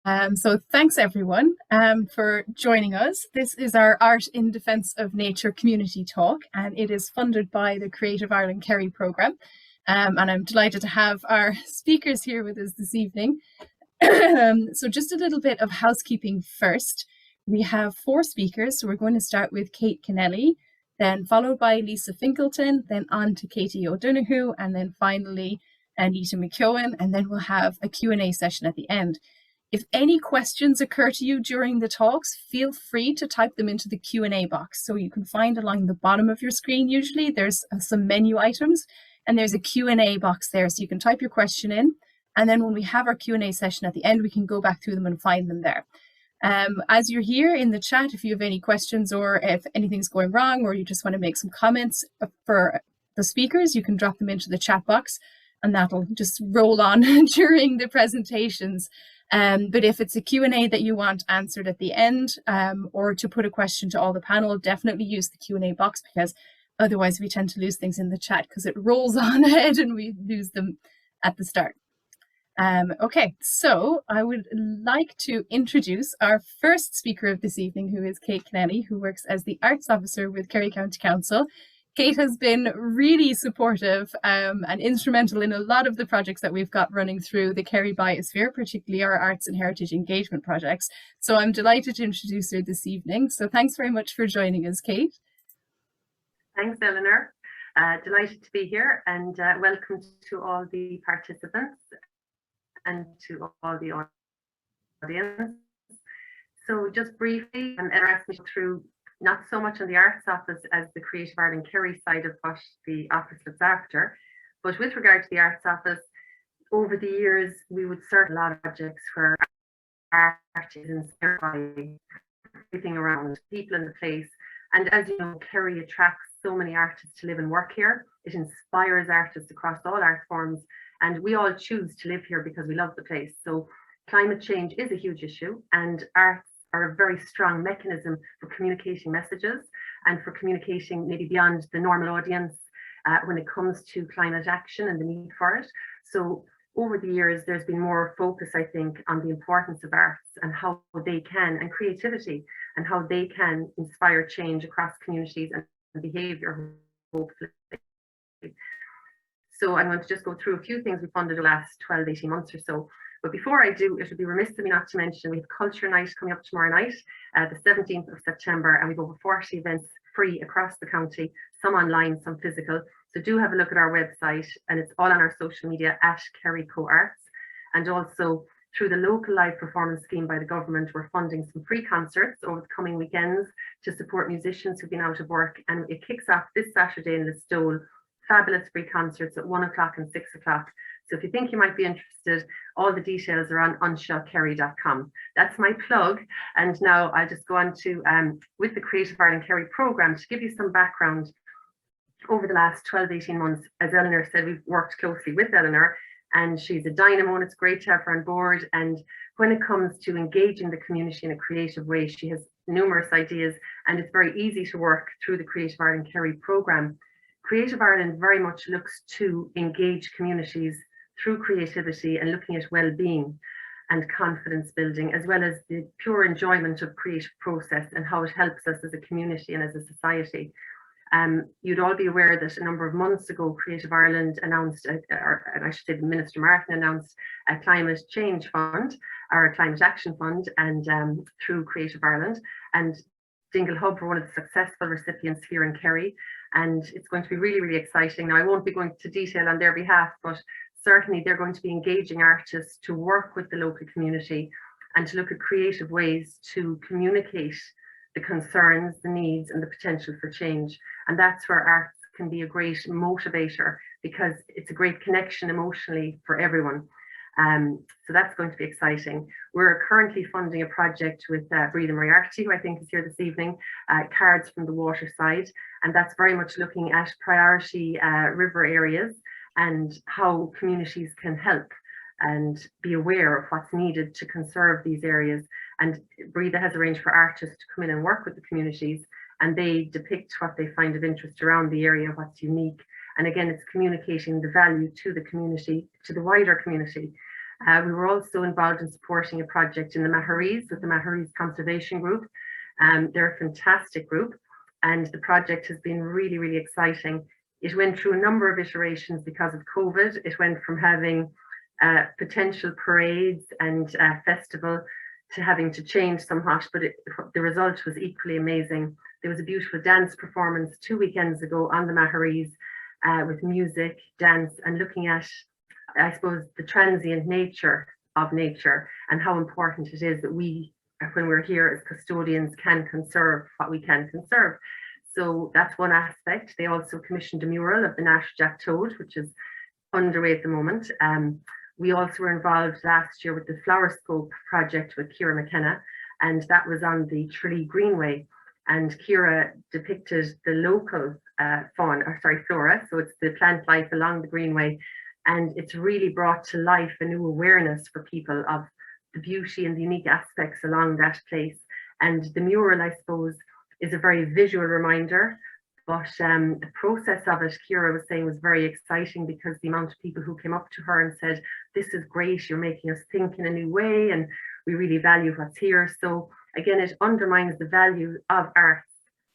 So thanks everyone for joining us. This is our Art in Defence of Nature community talk, and it is funded by the Creative Ireland Kerry programme. And I'm delighted to have our speakers here with us this evening. So just a little bit of housekeeping first. We have 4 speakers, so we're going to start with Kate Kennelly, then followed by Lisa Finkelton, then on to Katie O'Donoghue, and then finally Anita Mccoon, and then we'll have a Q&A session at the end. If any questions occur to you during the talks, feel free to type them into the Q&A box. So you can find along the bottom of your screen, usually there's some menu items and there's a Q&A box there. So you can type your question in. And then when we have our Q&A session at the end, we can go back through them and find them there. As you're here in the chat, if you have any questions or if anything's going wrong or you just want to make some comments for the speakers, you can drop them into the chat box and that'll just roll on during the presentations. But if it's a Q&A that you want answered at the end or to put a question to all the panel, definitely use the Q&A box because otherwise we tend to lose things in the chat because it rolls on ahead and we lose them at the start. Okay, so I would like to introduce our first speaker of this evening, who is Kate Kennelly, who works as the Arts Officer with Kerry County Council. Kate has been really supportive and instrumental in a lot of the projects that we've got running through the Kerry Biosphere, particularly our arts and heritage engagement projects. So I'm delighted to introduce her this evening. So thanks very much for joining us, Kate. Thanks, Eleanor. Delighted to be here and welcome to all the participants and to all the audience. So just briefly, Eleanor asked me to go through not so much on the Arts Office as the Creative Ireland Kerry side of what the office looks after, but with regard to the Arts Office, over the years we would start a lot of projects where art is inspired by everything around people in the place. And as you know, Kerry attracts so many artists to live and work here. It inspires artists across all art forms, and we all choose to live here because we love the place. So climate change is a huge issue, and arts are a very strong mechanism for communicating messages and for communicating maybe beyond the normal audience when it comes to climate action and the need for it. So over the years, there's been more focus, I think, on the importance of arts and how they can, and creativity, and how they can inspire change across communities and behaviour, hopefully. So I'm going to just go through a few things we funded the last 12, 18 months or so. But before I do, it would be remiss of me not to mention we have Culture Night coming up tomorrow night, the 17th of September, and we've over 40 events free across the county, some online, some physical. So do have a look at our website, and it's all on our social media at Kerry Co Arts. And also through the local live performance scheme by the government, we're funding some free concerts over the coming weekends to support musicians who've been out of work. And it kicks off this Saturday in Listowel. Fabulous free concerts at 1 o'clock and 6 o'clock. So if you think you might be interested, all the details are on unshellkerry.com. That's my plug. And now I'll just go on to, with the Creative Ireland Kerry programme, to give you some background. Over the last 12, 18 months, as Eleanor said, we've worked closely with Eleanor, and she's a dynamo, and it's great to have her on board. And when it comes to engaging the community in a creative way, she has numerous ideas, and it's very easy to work through the Creative Ireland Kerry programme. Creative Ireland very much looks to engage communities through creativity and looking at well-being and confidence building, as well as the pure enjoyment of creative process and how it helps us as a community and as a society. You'd all be aware that a number of months ago, Creative Ireland announced, or I should say the Minister Martin announced a climate change fund, or a climate action fund, and through Creative Ireland. And Dingle Hub were one of the successful recipients here in Kerry, and it's going to be really, really exciting. Now, I won't be going to detail on their behalf, but certainly they're going to be engaging artists to work with the local community and to look at creative ways to communicate the concerns, the needs, and the potential for change. And that's where arts can be a great motivator, because it's a great connection emotionally for everyone. So that's going to be exciting. We're currently funding a project with Breda Moriarty, who I think is here this evening, Cards from the Waterside, and that's very much looking at priority river areas and how communities can help and be aware of what's needed to conserve these areas. And Breda has arranged for artists to come in and work with the communities, and they depict what they find of interest around the area, what's unique. And again, it's communicating the value to the community, to the wider community. We were also involved in supporting a project in the Maharees with the Maharees Conservation Group. They're a fantastic group, and the project has been really, really exciting. It went through a number of iterations because of COVID. It went from having potential parades and festival to having to change somewhat, but the result was equally amazing. There was a beautiful dance performance 2 weekends ago on the Maharees with music, dance, and looking at, I suppose, the transient nature of nature and how important it is that we, when we're here as custodians, can conserve what we can conserve. So that's one aspect. They also commissioned a mural of the Nash Jack Toad, which is underway at the moment. We also were involved last year with the Flowerscope project with Ciara McKenna, and that was on the Tralee Greenway. And Ciara depicted the local flora, so it's the plant life along the Greenway, and it's really brought to life a new awareness for people of the beauty and the unique aspects along that place. And the mural, I suppose, is a very visual reminder, but the process of it, Ciara was saying, was very exciting because the amount of people who came up to her and said, "This is great, you're making us think in a new way, and we really value what's here." So again, it undermines the value of art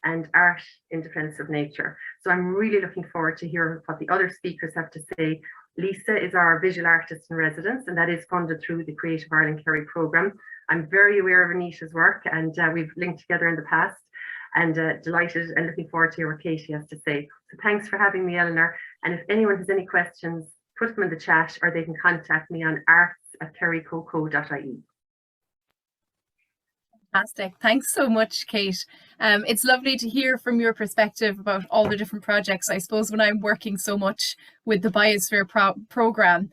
and art in defense of nature. So I'm really looking forward to hear what the other speakers have to say. Lisa is our visual artist in residence, and that is funded through the Creative Ireland Kerry programme. I'm very aware of Anita's work, and we've linked together in the past, and delighted and looking forward to hear what Katie has to say. So thanks for having me, Eleanor. And if anyone has any questions, put them in the chat, or they can contact me on arts@kerrycoco.ie. Fantastic. Thanks so much, Kate. It's lovely to hear from your perspective about all the different projects. I suppose when I'm working so much with the Biosphere programme,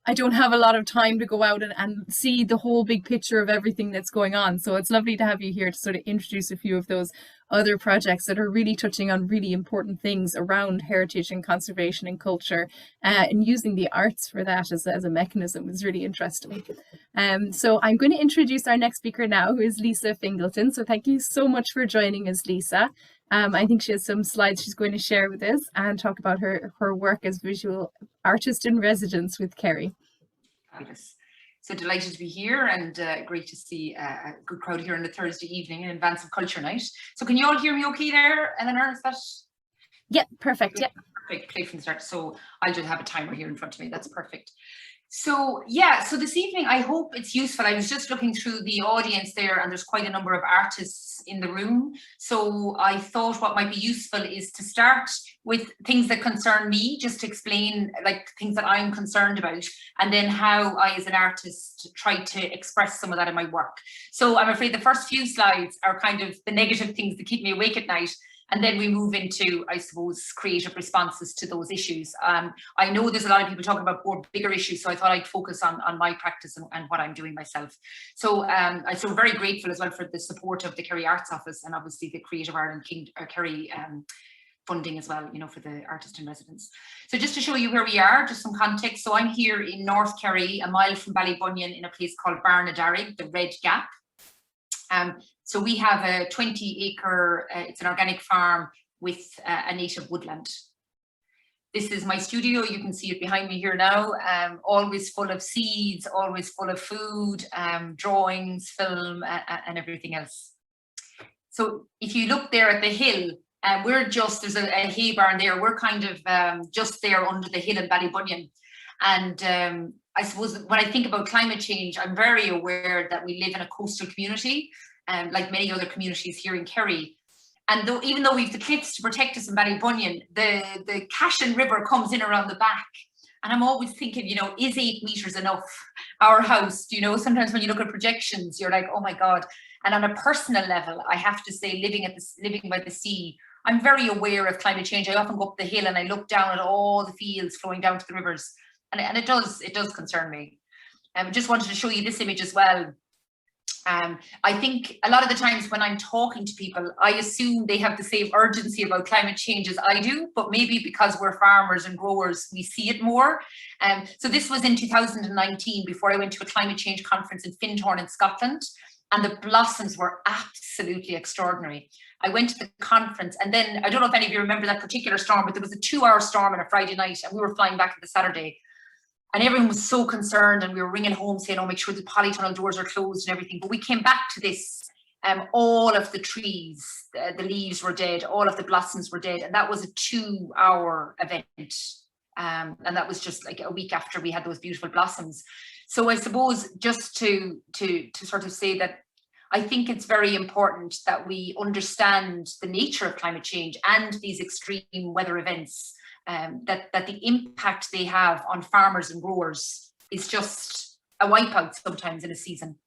I don't have a lot of time to go out and see the whole big picture of everything that's going on. So it's lovely to have you here to sort of introduce a few of those other projects that are really touching on really important things around heritage and conservation and culture, and using the arts for that as a mechanism is really interesting. So I'm going to introduce our next speaker now, who is Lisa Fingleton. So thank you so much for joining us, Lisa. I think she has some slides she's going to share with us and talk about her work as visual artist in residence with Kerry. Fabulous. So delighted to be here, and great to see a good crowd here on a Thursday evening in advance of Culture Night. So can you all hear me okay there, Eleanor? Is that? Yeah, perfect. Yeah. Perfect. Play from the start. So I'll just have a timer here in front of me. That's perfect. So yeah, so this evening I hope it's useful. I was just looking through the audience there, and there's quite a number of artists in the room. So I thought what might be useful is to start with things that concern me, just to explain like things that I'm concerned about, and then how I as an artist try to express some of that in my work. So I'm afraid the first few slides are kind of the negative things that keep me awake at night. And then we move into, I suppose, creative responses to those issues. I know there's a lot of people talking about more bigger issues, so I thought I'd focus on my practice and what I'm doing myself. So I'm so very grateful as well for the support of the Kerry Arts Office, and obviously the Creative Ireland Kerry funding as well, you know, for the artist in residence. So just to show you where we are, just some context. So I'm here in North Kerry, a mile from Ballybunion, in a place called Barnadarrig, the Red Gap. So we have a 20-acre, it's an organic farm with a native woodland. This is my studio. You can see it behind me here now. Always full of seeds, always full of food, drawings, film, and everything else. So if you look there at the hill, we're just, there's a hay barn there. We're kind of just there under the hill in Ballybunion. And I suppose when I think about climate change, I'm very aware that we live in a coastal community, like many other communities here in Kerry. And even though we've the cliffs to protect us in Ballybunion, the Cashin River comes in around the back. And I'm always thinking, you know, is 8 meters enough? Our house, you know, sometimes when you look at projections, you're like, oh my God. And on a personal level, I have to say, living by the sea, I'm very aware of climate change. I often go up the hill and I look down at all the fields flowing down to the rivers. And it does concern me. I just wanted to show you this image as well. I think a lot of the times when I'm talking to people, I assume they have the same urgency about climate change as I do, but maybe because we're farmers and growers, we see it more. So this was in 2019, before I went to a climate change conference in Findhorn in Scotland, and the blossoms were absolutely extraordinary. I went to the conference, and then, I don't know if any of you remember that particular storm, but there was a 2-hour storm on a Friday night, and we were flying back on the Saturday. And everyone was so concerned, and we were ringing home saying, oh, make sure the polytunnel doors are closed and everything. But we came back to this, all of the trees, the leaves were dead, all of the blossoms were dead. And that was a 2-hour event. And that was just like a week after we had those beautiful blossoms. So I suppose just to sort of say that I think it's very important that we understand the nature of climate change and these extreme weather events, that the impact they have on farmers and growers is just a wipeout sometimes in a season.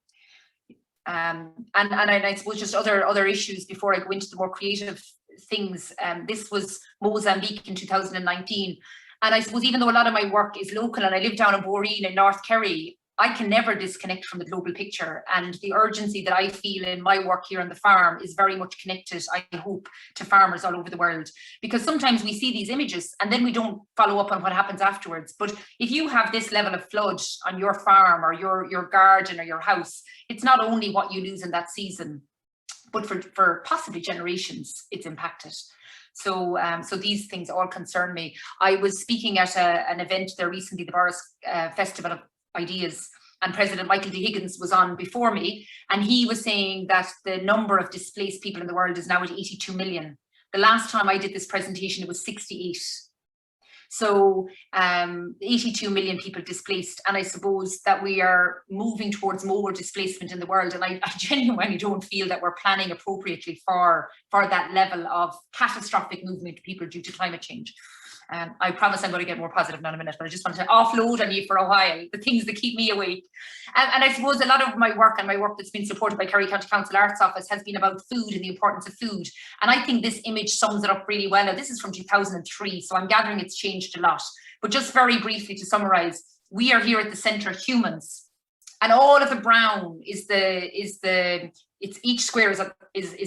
And I suppose just other issues before I go into the more creative things. This was Mozambique in 2019. And I suppose even though a lot of my work is local and I live down in Boreen in North Kerry, I can never disconnect from the global picture, and the urgency that I feel in my work here on the farm is very much connected, I hope, to farmers all over the world, because sometimes we see these images and then we don't follow up on what happens afterwards. But if you have this level of flood on your farm or your garden or your house, it's not only what you lose in that season, but for possibly generations, it's impacted. So these things all concern me. I was speaking at an event there recently, the Boris Festival of Ideas, and President Michael D. Higgins was on before me, and he was saying that the number of displaced people in the world is now at 82 million. The last time I did this presentation, it was 68. So 82 million people displaced, and I suppose that we are moving towards more displacement in the world, and I genuinely don't feel that we're planning appropriately for that level of catastrophic movement of people due to climate change. I promise I'm going to get more positive now in a minute, but I just wanted to offload on you for a while, the things that keep me awake. And I suppose a lot of my work, and my work that's been supported by Kerry County Council Arts Office, has been about food and the importance of food. And I think this image sums it up really well. Now, this is from 2003, so I'm gathering it's changed a lot. But just very briefly to summarize, we are here at the center, humans, and all of the brown it's each square is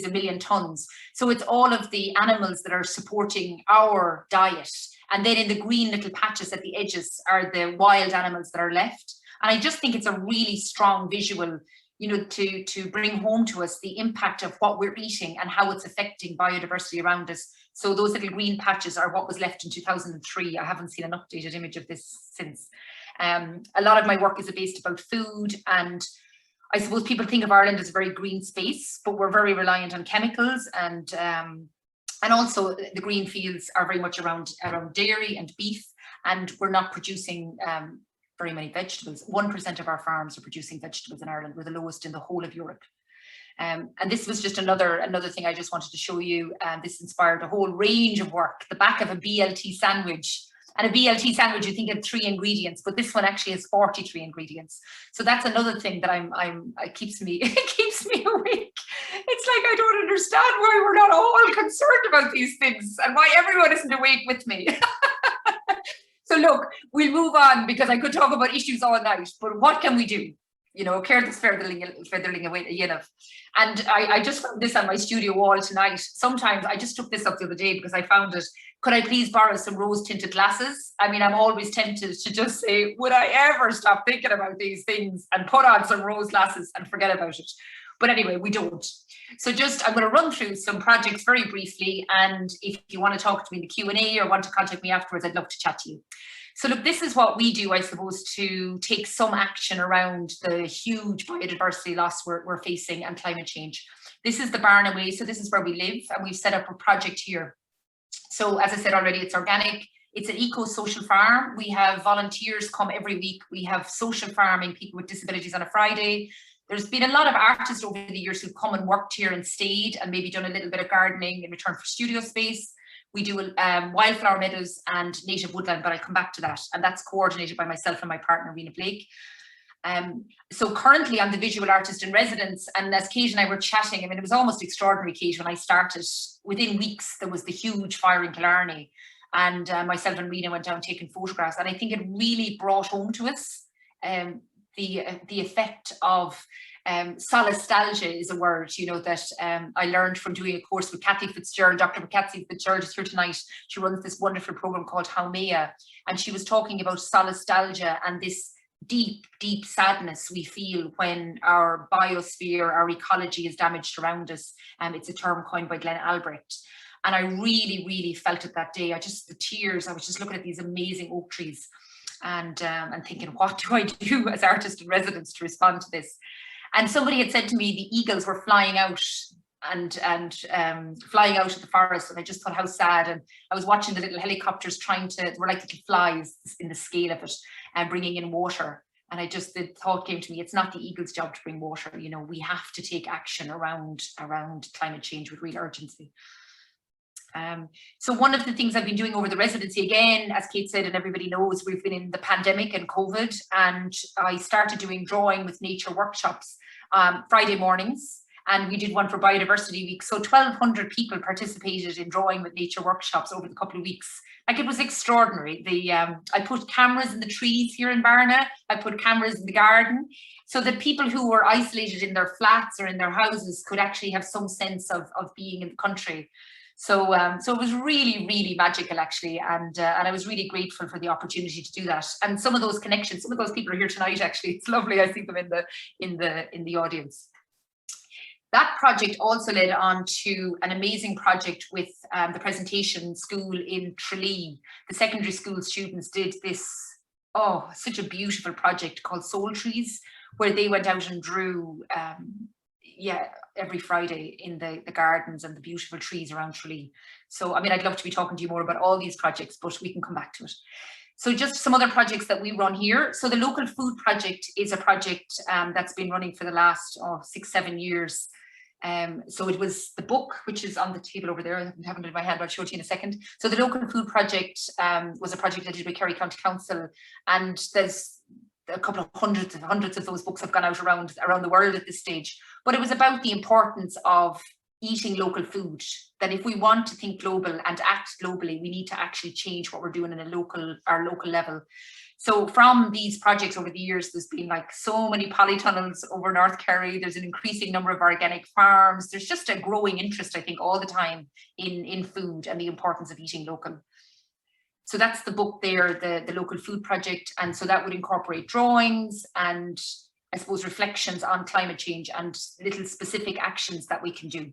a million tons. So it's all of the animals that are supporting our diet. And then in the green little patches at the edges are the wild animals that are left. And I just think it's a really strong visual, you know, to bring home to us the impact of what we're eating and how it's affecting biodiversity around us. So those little green patches are what was left in 2003. I haven't seen an updated image of this since. A lot of my work is based about food, and I suppose people think of Ireland as a very green space, but we're very reliant on chemicals, and also the green fields are very much around dairy and beef, and we're not producing very many vegetables. 1% of our farms are producing vegetables in Ireland. We're the lowest in the whole of Europe. And this was just another thing I just wanted to show you. This inspired a whole range of work. The back of a BLT sandwich. And a BLT sandwich, you think of 3 ingredients, but this one actually has 43 ingredients. So that's another thing that it keeps me awake. It's like I don't understand why we're not all concerned about these things and why everyone isn't awake with me. So look, we'll move on, because I could talk about issues all night, but what can we do? You know, Ceartas featherling away a yinov. And I just found this on my studio wall tonight. Sometimes I just took this up the other day because I found it. Could I please borrow some rose tinted glasses? I mean, I'm always tempted to just say, would I ever stop thinking about these things and put on some rose glasses and forget about it? But anyway, we don't. So I'm going to run through some projects very briefly. And if you want to talk to me in the Q&A or want to contact me afterwards, I'd love to chat to you. So look, this is what we do, I suppose, to take some action around the huge biodiversity loss we're facing and climate change. This is the Barn Away. So this is where we live, and we've set up a project here. So as I said already, it's organic. It's an eco-social farm. We have volunteers come every week. We have social farming, people with disabilities on a Friday. There's been a lot of artists over the years who've come and worked here and stayed and maybe done a little bit of gardening in return for studio space. We do wildflower meadows and native woodland, but I'll come back to that. And that's coordinated by myself and my partner, Rena Blake. So currently I'm the visual artist in residence, and as Kate and I were chatting, I mean, it was almost extraordinary, Kate, when I started. Within weeks, there was the huge fire in Killarney, and myself and Rena went down taking photographs, and I think it really brought home to us the effect of solastalgia is a word, you know, that I learned from doing a course with Kathy Fitzgerald. Dr. Kathy Fitzgerald is here tonight. She runs this wonderful program called Haumea, and she was talking about solastalgia and this deep, deep sadness we feel when our biosphere, our ecology is damaged around us. It's a term coined by Glenn Albrecht. And I really, really felt it that day. The tears, I was just looking at these amazing oak trees. and thinking, what do I do as artist in residence to respond to this? And somebody had said to me the eagles were flying out and flying out of the forest, and I just thought how sad. And I was watching the little helicopters they were like little flies in the scale of it, and bringing in water. And the thought came to me, it's not the eagle's job to bring water. You know, we have to take action around climate change with real urgency. So one of the things I've been doing over the residency, again, as Kate said, and everybody knows, we've been in the pandemic and COVID, and I started doing drawing with nature workshops Friday mornings. And we did one for Biodiversity Week. So 1,200 people participated in drawing with nature workshops over the couple of weeks. Like, it was extraordinary. I put cameras in the trees here in Barna. I put cameras in the garden, so that people who were isolated in their flats or in their houses could actually have some sense of being in the country. So it was really, really magical, actually, and I was really grateful for the opportunity to do that. And some of those connections, some of those people are here tonight. Actually, it's lovely. I see them in the audience. That project also led on to an amazing project with the presentation school in Tralee. The secondary school students did this, such a beautiful project called Soul Trees, where they went out and drew, every Friday in the gardens and the beautiful trees around Tralee. So, I mean, I'd love to be talking to you more about all these projects, but we can come back to it. So just some other projects that we run here. So the Local Food Project is a project that's been running for the last 6-7 years. So it was the book, which is on the table over there. I haven't it in my hand, but I'll show it to you in a second. So the Local Food Project was a project I did with Kerry County Council, and there's a couple of hundreds of those books have gone out around the world at this stage. But it was about the importance of eating local food, that if we want to think global and act globally, we need to actually change what we're doing in our local level. So from these projects over the years, there's been like so many polytunnels over North Kerry. There's an increasing number of organic farms. There's just a growing interest, I think, all the time in food and the importance of eating local. So that's the book there, the Local Food Project. And so that would incorporate drawings and, I suppose, reflections on climate change and little specific actions that we can do.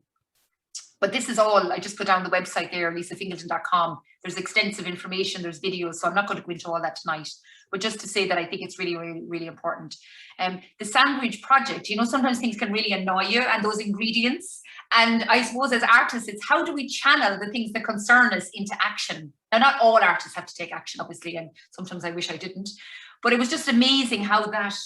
But this is all, I just put down the website there, lisafingleton.com. There's extensive information, there's videos, so I'm not going to go into all that tonight. But just to say that I think it's really, really, really important. The sandwich project, you know, sometimes things can really annoy you, and those ingredients. And I suppose as artists, it's how do we channel the things that concern us into action? Now, not all artists have to take action, obviously, and sometimes I wish I didn't. But it was just amazing how that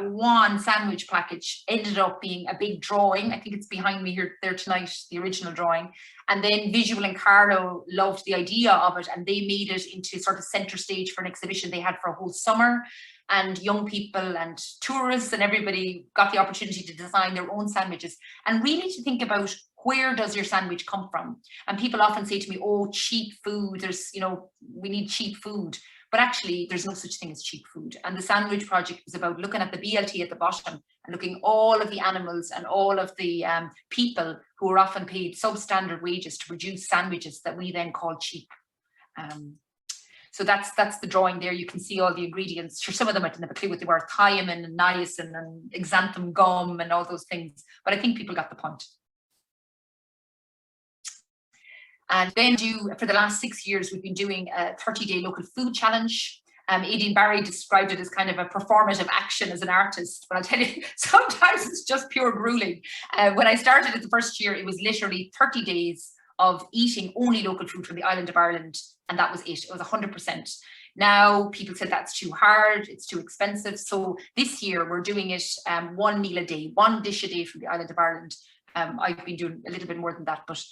one sandwich package ended up being a big drawing. I think it's behind me there tonight, the original drawing. And then Visual and Carlo loved the idea of it, and they made it into sort of center stage for an exhibition they had for a whole summer. And young people and tourists and everybody got the opportunity to design their own sandwiches and really to think about, where does your sandwich come from? And people often say to me, oh, cheap food, we need cheap food. But actually, there's no such thing as cheap food. And the sandwich project was about looking at the BLT at the bottom and looking all of the animals and all of the people who are often paid substandard wages to produce sandwiches that we then call cheap. So that's the drawing there. You can see all the ingredients. Sure, some of them I didn't have a clue what they were: thiamine and niacin and xanthan gum and all those things. But I think people got the point. And then for the last 6 years, we've been doing a 30-day local food challenge. Aideen Barry described it as kind of a performative action as an artist. But I'll tell you, sometimes it's just pure grueling. When I started it the first year, it was literally 30 days of eating only local food from the island of Ireland. And that was it. It was 100%. Now, people said that's too hard, it's too expensive. So this year, we're doing it one meal a day, one dish a day from the island of Ireland. I've been doing a little bit more than that, but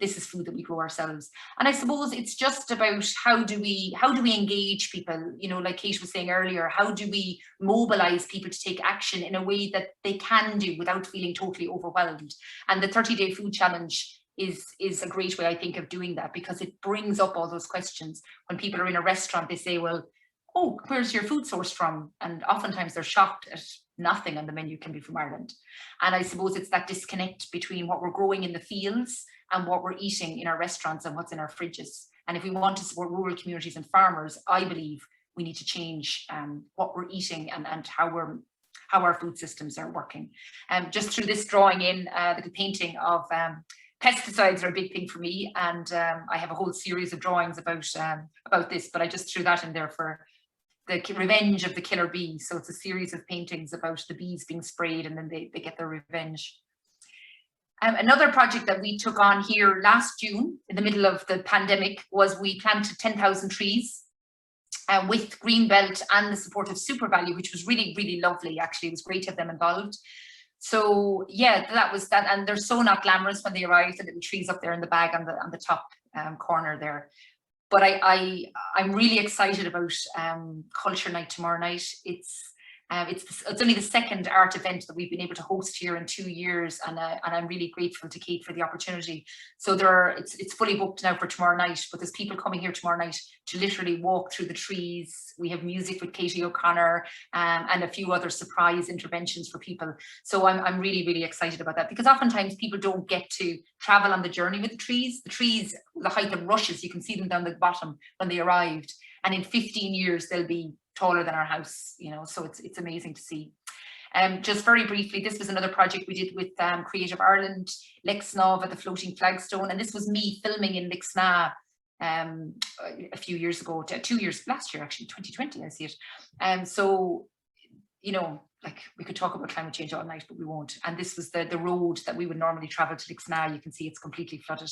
this is food that we grow ourselves. And I suppose it's just about how do we engage people, you know, like Kate was saying earlier, how do we mobilize people to take action in a way that they can do without feeling totally overwhelmed? And the 30-day food challenge is a great way, I think, of doing that, because it brings up all those questions. When people are in a restaurant, they say, well, oh, where's your food sourced from? And oftentimes they're shocked at nothing on the menu can be from Ireland. And I suppose it's that disconnect between what we're growing in the fields and what we're eating in our restaurants and what's in our fridges. And if we want to support rural communities and farmers, I believe we need to change what we're eating and how our food systems are working. Just through this drawing in, little painting of pesticides are a big thing for me, and I have a whole series of drawings about this, but I just threw that in there for revenge of the killer bee. So it's a series of paintings about the bees being sprayed and then they get their revenge. Another project that we took on here last June, in the middle of the pandemic, was we planted 10,000 trees with Greenbelt and the support of SuperValue, which was really, really lovely. Actually, it was great to have them involved. So yeah, that was that. And they're so not glamorous when they arrive, the little trees up there in the bag on the top corner there. But I'm really excited about Culture Night tomorrow night. It's only the second art event that we've been able to host here in 2 years, and I'm really grateful to Kate for the opportunity. So it's fully booked now for tomorrow night, but there's people coming here tomorrow night to literally walk through the trees. We have music with Katie O'Connor and a few other surprise interventions for people. So I'm really, really excited about that, because oftentimes people don't get to travel on the journey with the trees. The trees, the height of rushes, you can see them down the bottom when they arrived, and in 15 years they'll be taller than our house, you know, so it's amazing to see. Just very briefly, this was another project we did with Creative Ireland, Lexnov at the Floating Flagstone, and this was me filming in Lixna a few years ago, 2 years, last year actually, 2020, I see it. So, you know, like we could talk about climate change all night, but we won't. And this was the road that we would normally travel to Lixna. You can see it's completely flooded.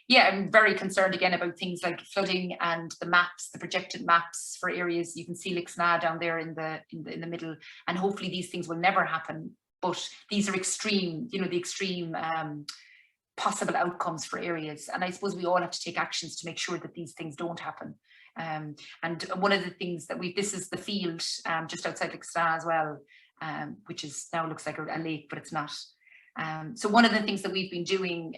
Yeah, I'm very concerned again about things like flooding and the maps, the projected maps for areas. You can see Lixna down there in the middle, and hopefully these things will never happen. But these are extreme, you know, the extreme possible outcomes for areas. And I suppose we all have to take actions to make sure that these things don't happen. And one of the things that this is the field just outside Lixna as well, which is now looks like a lake, but it's not. So one of the things that we've been doing,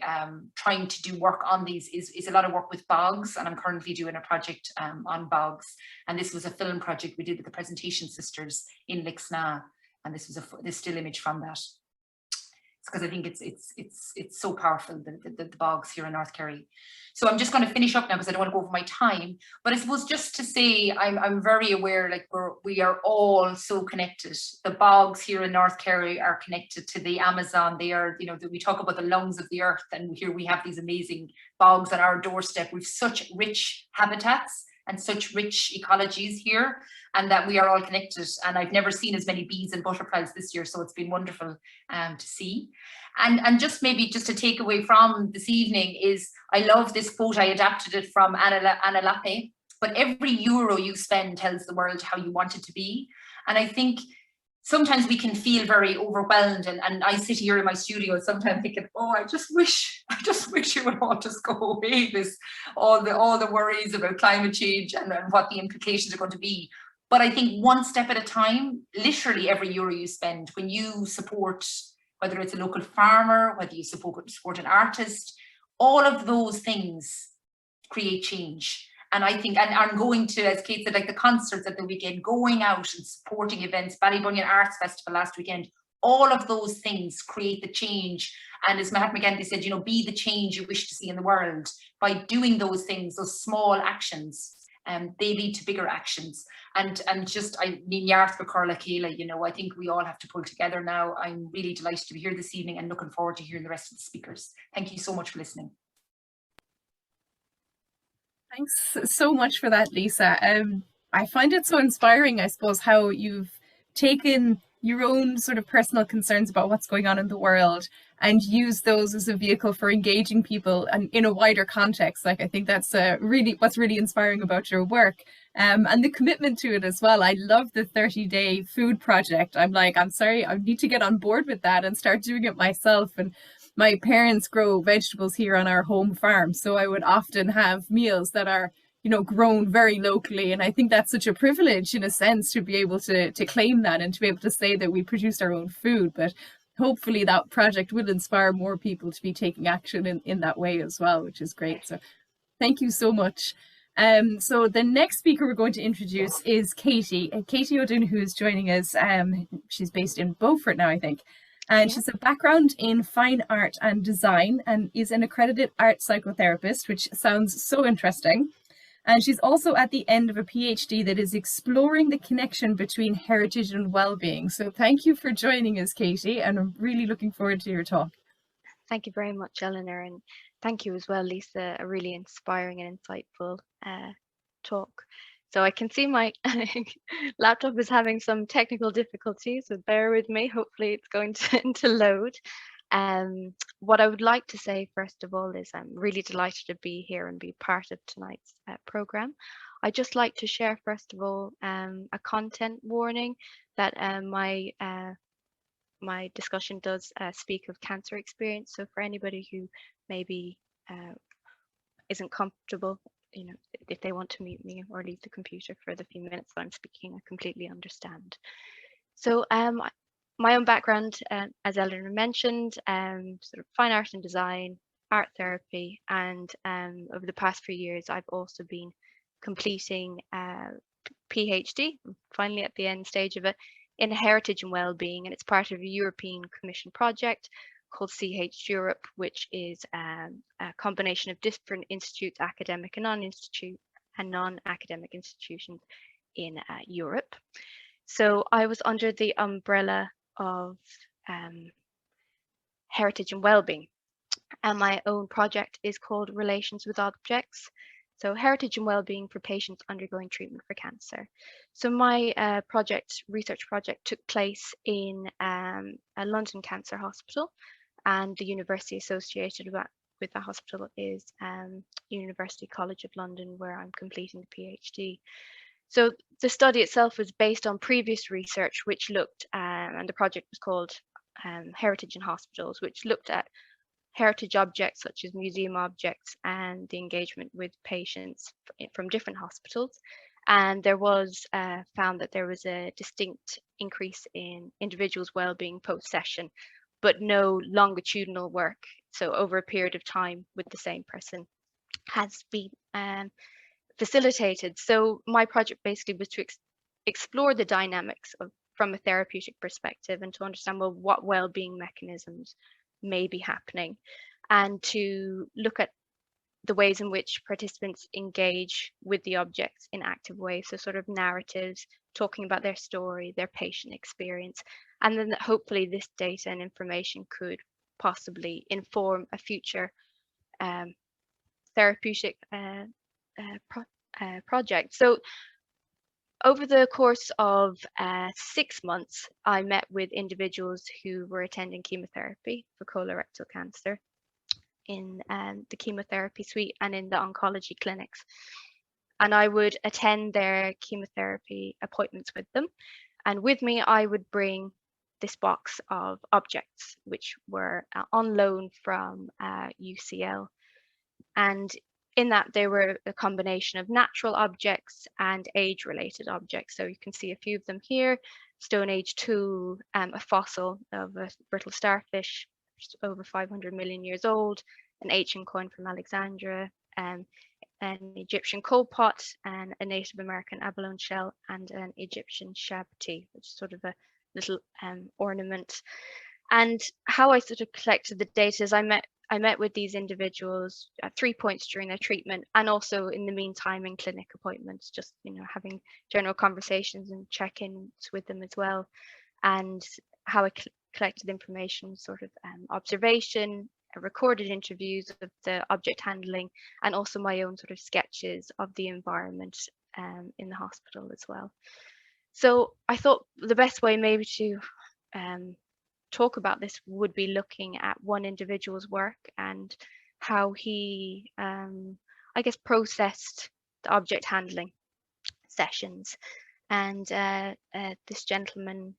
trying to do work on these is a lot of work with bogs, and I'm currently doing a project on bogs. And this was a film project we did with the Presentation Sisters in Lixna, and this was this still image from that. It's because I think it's so powerful, the bogs here in North Kerry. So I'm just going to finish up now because I don't want to go over my time. But I suppose just to say, I'm very aware, like we are all so connected. The bogs here in North Kerry are connected to the Amazon. They are, you know, we talk about the lungs of the earth, and here we have these amazing bogs on our doorstep. We've such rich habitats and such rich ecologies here, and that we are all connected. And I've never seen as many bees and butterflies this year, so it's been wonderful to see. And just maybe just a takeaway from this evening is, I love this quote. I adapted it from Anna Lappe, but every euro you spend tells the world how you want it to be. And I think sometimes we can feel very overwhelmed, and I sit here in my studio sometimes thinking, oh, I just wish it would all just go away, all the worries about climate change and what the implications are going to be. But I think one step at a time, literally every euro you spend, when you support, whether it's a local farmer, whether you support an artist, all of those things create change. And I think, and I'm going to, as Kate said, like the concerts at the weekend, going out and supporting events, Ballybunion Arts Festival last weekend, all of those things create the change. And as Mahatma Gandhi said, you know, be the change you wish to see in the world. By doing those things, those small actions, they lead to bigger actions. And just, I mean, you know, I think we all have to pull together now. I'm really delighted to be here this evening and looking forward to hearing the rest of the speakers. Thank you so much for listening. Thanks so much for that, Lisa. I find it so inspiring, I suppose, how you've taken your own sort of personal concerns about what's going on in the world and use those as a vehicle for engaging people and in a wider context. Like, I think that's what's really inspiring about your work, and the commitment to it as well. I love the 30-day food project. I'm sorry, I need to get on board with that and start doing it myself. And my parents grow vegetables here on our home farm, so I would often have meals that are, you know, grown very locally. And I think that's such a privilege in a sense to be able to claim that and to be able to say that we produced our own food. But hopefully that project will inspire more people to be taking action in that way as well, which is great. So thank you so much. So the next speaker we're going to introduce is Katie. Katie O'Donoghue, who is joining us. She's based in Beaufort now, I think. And she's a background in fine art and design and is an accredited art psychotherapist, which sounds so interesting. And she's also at the end of a PhD that is exploring the connection between heritage and well-being. So thank you for joining us, Katie, and I'm really looking forward to your talk. Thank you very much, Eleanor, and thank you as well, Lisa. A really inspiring and insightful talk. So I can see my laptop is having some technical difficulties, so bear with me. Hopefully it's going to load. What I would like to say, first of all, is I'm really delighted to be here and be part of tonight's program. I'd just like to share, first of all, a content warning that my discussion does speak of cancer experience. So for anybody who maybe isn't comfortable, if they want to mute me or leave the computer for the few minutes that I'm speaking, I completely understand. So my own background, as Eleanor mentioned, sort of fine art and design, art therapy, and over the past few years, I've also been completing a PhD, finally at the end stage of it, in heritage and well-being, and it's part of a European Commission project called CH Europe, which is a combination of different institutes, academic and non-academic institutions in Europe. So I was under the umbrella of heritage and well-being, and my own project is called Relations with Objects. So heritage and well-being for patients undergoing treatment for cancer. So my research project took place in a London Cancer Hospital, and the university associated with the hospital is University College of London, where I'm completing the PhD. So the study itself was based on previous research, which looked, and the project was called Heritage in Hospitals, which looked at heritage objects such as museum objects and the engagement with patients from different hospitals. And there was found that there was a distinct increase in individuals' well-being post-session, but no longitudinal work. So over a period of time with the same person has been facilitated. So my project basically was to explore the dynamics from a therapeutic perspective and to understand, well, what well-being mechanisms may be happening, and to look at the ways in which participants engage with the objects in active ways, so sort of narratives, talking about their story, their patient experience, and then that hopefully this data and information could possibly inform a future therapeutic project. So over the course of 6 months, I met with individuals who were attending chemotherapy for colorectal cancer in the chemotherapy suite and in the oncology clinics. And I would attend their chemotherapy appointments with them. And with me, I would bring this box of objects, which were on loan from UCL. And in that, they were a combination of natural objects and age-related objects. So you can see a few of them here: Stone Age tool, a fossil of a brittle starfish, over 500 million years old, an ancient coin from Alexandria, an Egyptian coal pot, and a Native American abalone shell, and an Egyptian shabti, which is sort of a little ornament. And how I sort of collected the data is I met with these individuals at 3 points during their treatment, and also in the meantime in clinic appointments, just having general conversations and check-ins with them as well. And how I collected information, sort of observation, recorded interviews of the object handling, and also my own sort of sketches of the environment in the hospital as well. So I thought the best way maybe to talk about this would be looking at one individual's work and how he, I guess, processed the object handling sessions. And this gentleman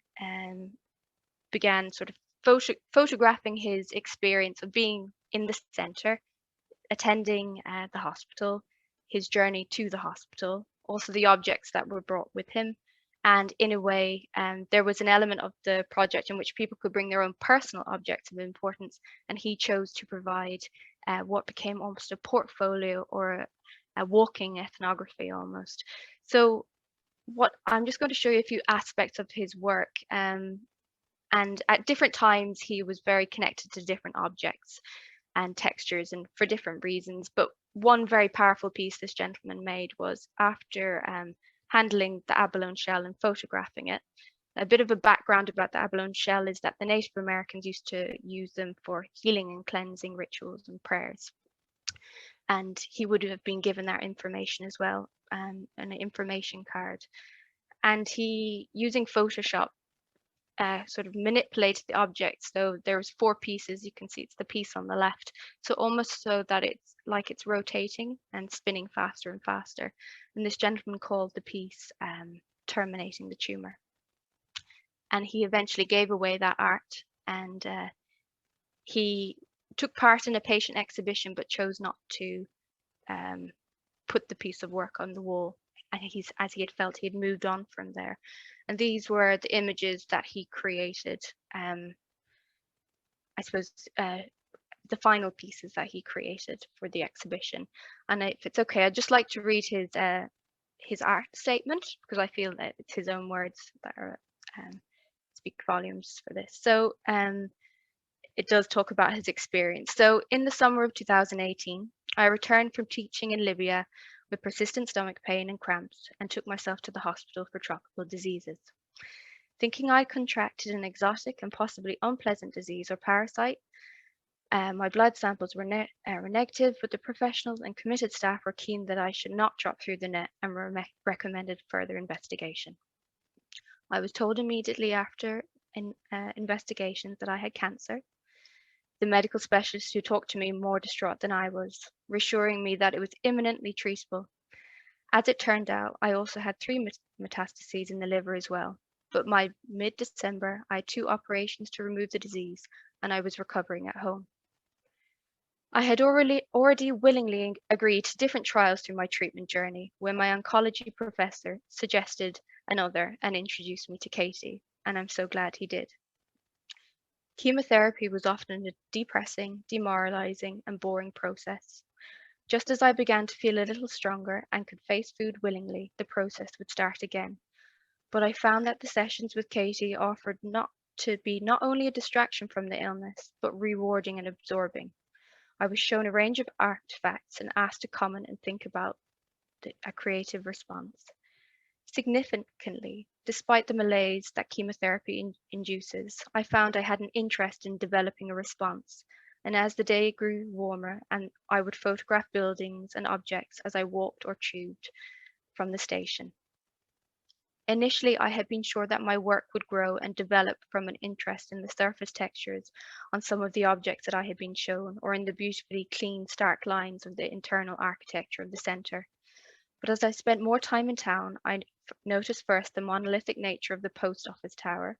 began sort of photographing his experience of being in the center, attending the hospital, his journey to the hospital, also the objects that were brought with him. And in a way, there was an element of the project in which people could bring their own personal objects of importance, and he chose to provide what became almost a portfolio or a walking ethnography almost. So what I'm just going to show you a few aspects of his work, and at different times he was very connected to different objects and textures, and for different reasons. But one very powerful piece this gentleman made was after handling the abalone shell and photographing it. A bit of a background about the abalone shell is that the Native Americans used to use them for healing and cleansing rituals and prayers. and he would have been given that information as well, an information card. And he, using Photoshop, sort of manipulated the object. So there's 4 pieces. You can see it's the piece on the left. So almost so that it's like it's rotating and spinning faster and faster. And this gentleman called the piece Terminating the Tumor. And he eventually gave away that art, and he took part in a patient exhibition but chose not to put the piece of work on the wall. And as he had felt, he had moved on from there. And these were the images that he created. I suppose the final pieces that he created for the exhibition. And if it's okay, I'd just like to read his art statement, because I feel that it's his own words that are speak volumes for this. So it does talk about his experience. So in the summer of 2018, I returned from teaching in Libya with persistent stomach pain and cramps, and took myself to the hospital for tropical diseases. Thinking I contracted an exotic and possibly unpleasant disease or parasite, my blood samples were negative, but the professionals and committed staff were keen that I should not drop through the net, and recommended further investigation. I was told immediately after investigations that I had cancer. The medical specialist who talked to me more distraught than I was, reassuring me that it was imminently treatable. As it turned out, I also had 3 metastases in the liver as well. But by mid-December, I had 2 operations to remove the disease, and I was recovering at home. I had already willingly agreed to different trials through my treatment journey when my oncology professor suggested another and introduced me to Katie, and I'm so glad he did. Chemotherapy was often a depressing, demoralizing, and boring process. Just as I began to feel a little stronger and could face food willingly, the process would start again. But I found that the sessions with Katie offered not only a distraction from the illness, but rewarding and absorbing. I was shown a range of artifacts and asked to comment and think about a creative response. Significantly, despite the malaise that chemotherapy induces, I found I had an interest in developing a response, and as the day grew warmer, and I would photograph buildings and objects as I walked or tubed from the station. Initially, I had been sure that my work would grow and develop from an interest in the surface textures on some of the objects that I had been shown, or in the beautifully clean, stark lines of the internal architecture of the centre. But as I spent more time in town, I noticed first the monolithic nature of the post office tower,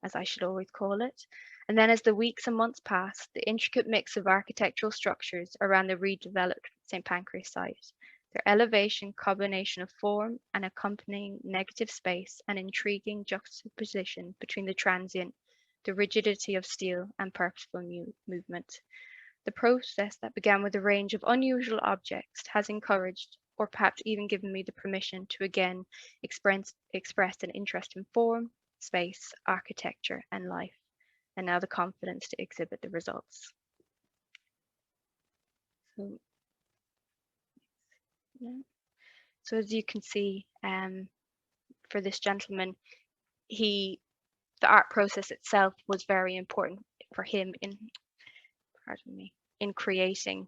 as I should always call it, and then as the weeks and months passed, the intricate mix of architectural structures around the redeveloped St. Pancras site, their elevation, combination of form, and accompanying negative space, and intriguing juxtaposition between the transient, the rigidity of steel, and purposeful movement. The process that began with a range of unusual objects has encouraged, or perhaps even given me the permission to again express an interest in form, space, architecture, and life, and now the confidence to exhibit the results. So as you can see, for this gentleman, the art process itself was very important for him in creating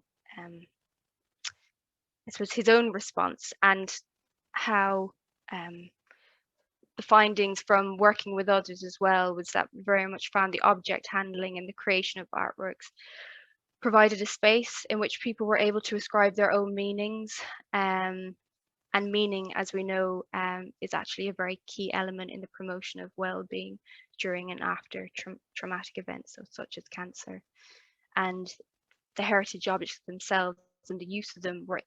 this was his own response, and how the findings from working with others as well was that we very much found the object handling and the creation of artworks provided a space in which people were able to ascribe their own meanings, and meaning, as we know, is actually a very key element in the promotion of well-being during and after traumatic events such as cancer. And the heritage objects themselves and the use of them were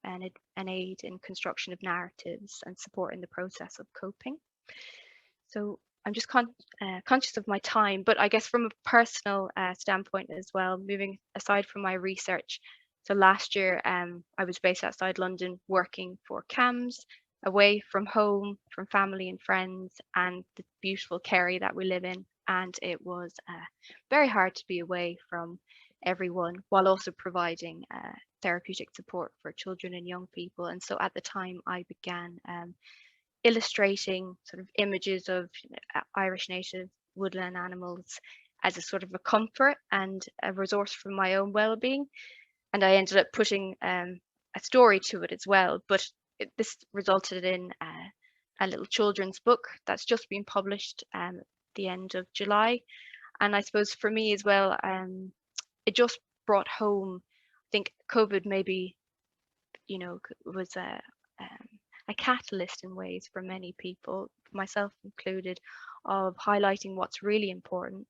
an aid in construction of narratives and support in the process of coping. So I'm just conscious of my time, but I guess from a personal standpoint as well, moving aside from my research. So last year, I was based outside London working for CAMS, away from home, from family and friends, and the beautiful Kerry that we live in. And it was very hard to be away from everyone while also providing therapeutic support for children and young people. And so at the time I began illustrating sort of images of Irish native woodland animals as a sort of a comfort and a resource for my own well-being. and I ended up putting a story to it as well. But this resulted in a little children's book that's just been published at the end of July. And I suppose for me as well, it just brought home, I think COVID maybe, you know, was a catalyst in ways for many people, myself included, of highlighting what's really important,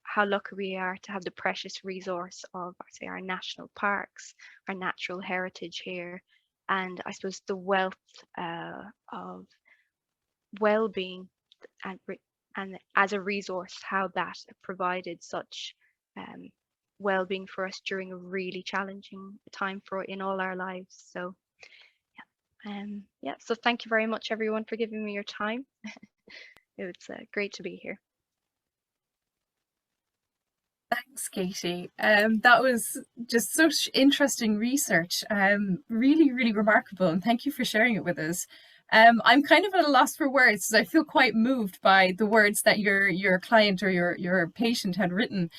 how lucky we are to have the precious resource of, say, our national parks, our natural heritage here, and I suppose the wealth of well-being and as a resource, how that provided such well-being for us during a really challenging time in all our lives. So yeah, so thank you very much everyone for giving me your time. It's great to be here. Thanks, Katie. That was just such interesting research. Really, really remarkable, and thank you for sharing it with us. I'm kind of at a loss for words, because I feel quite moved by the words that your client or your patient had written.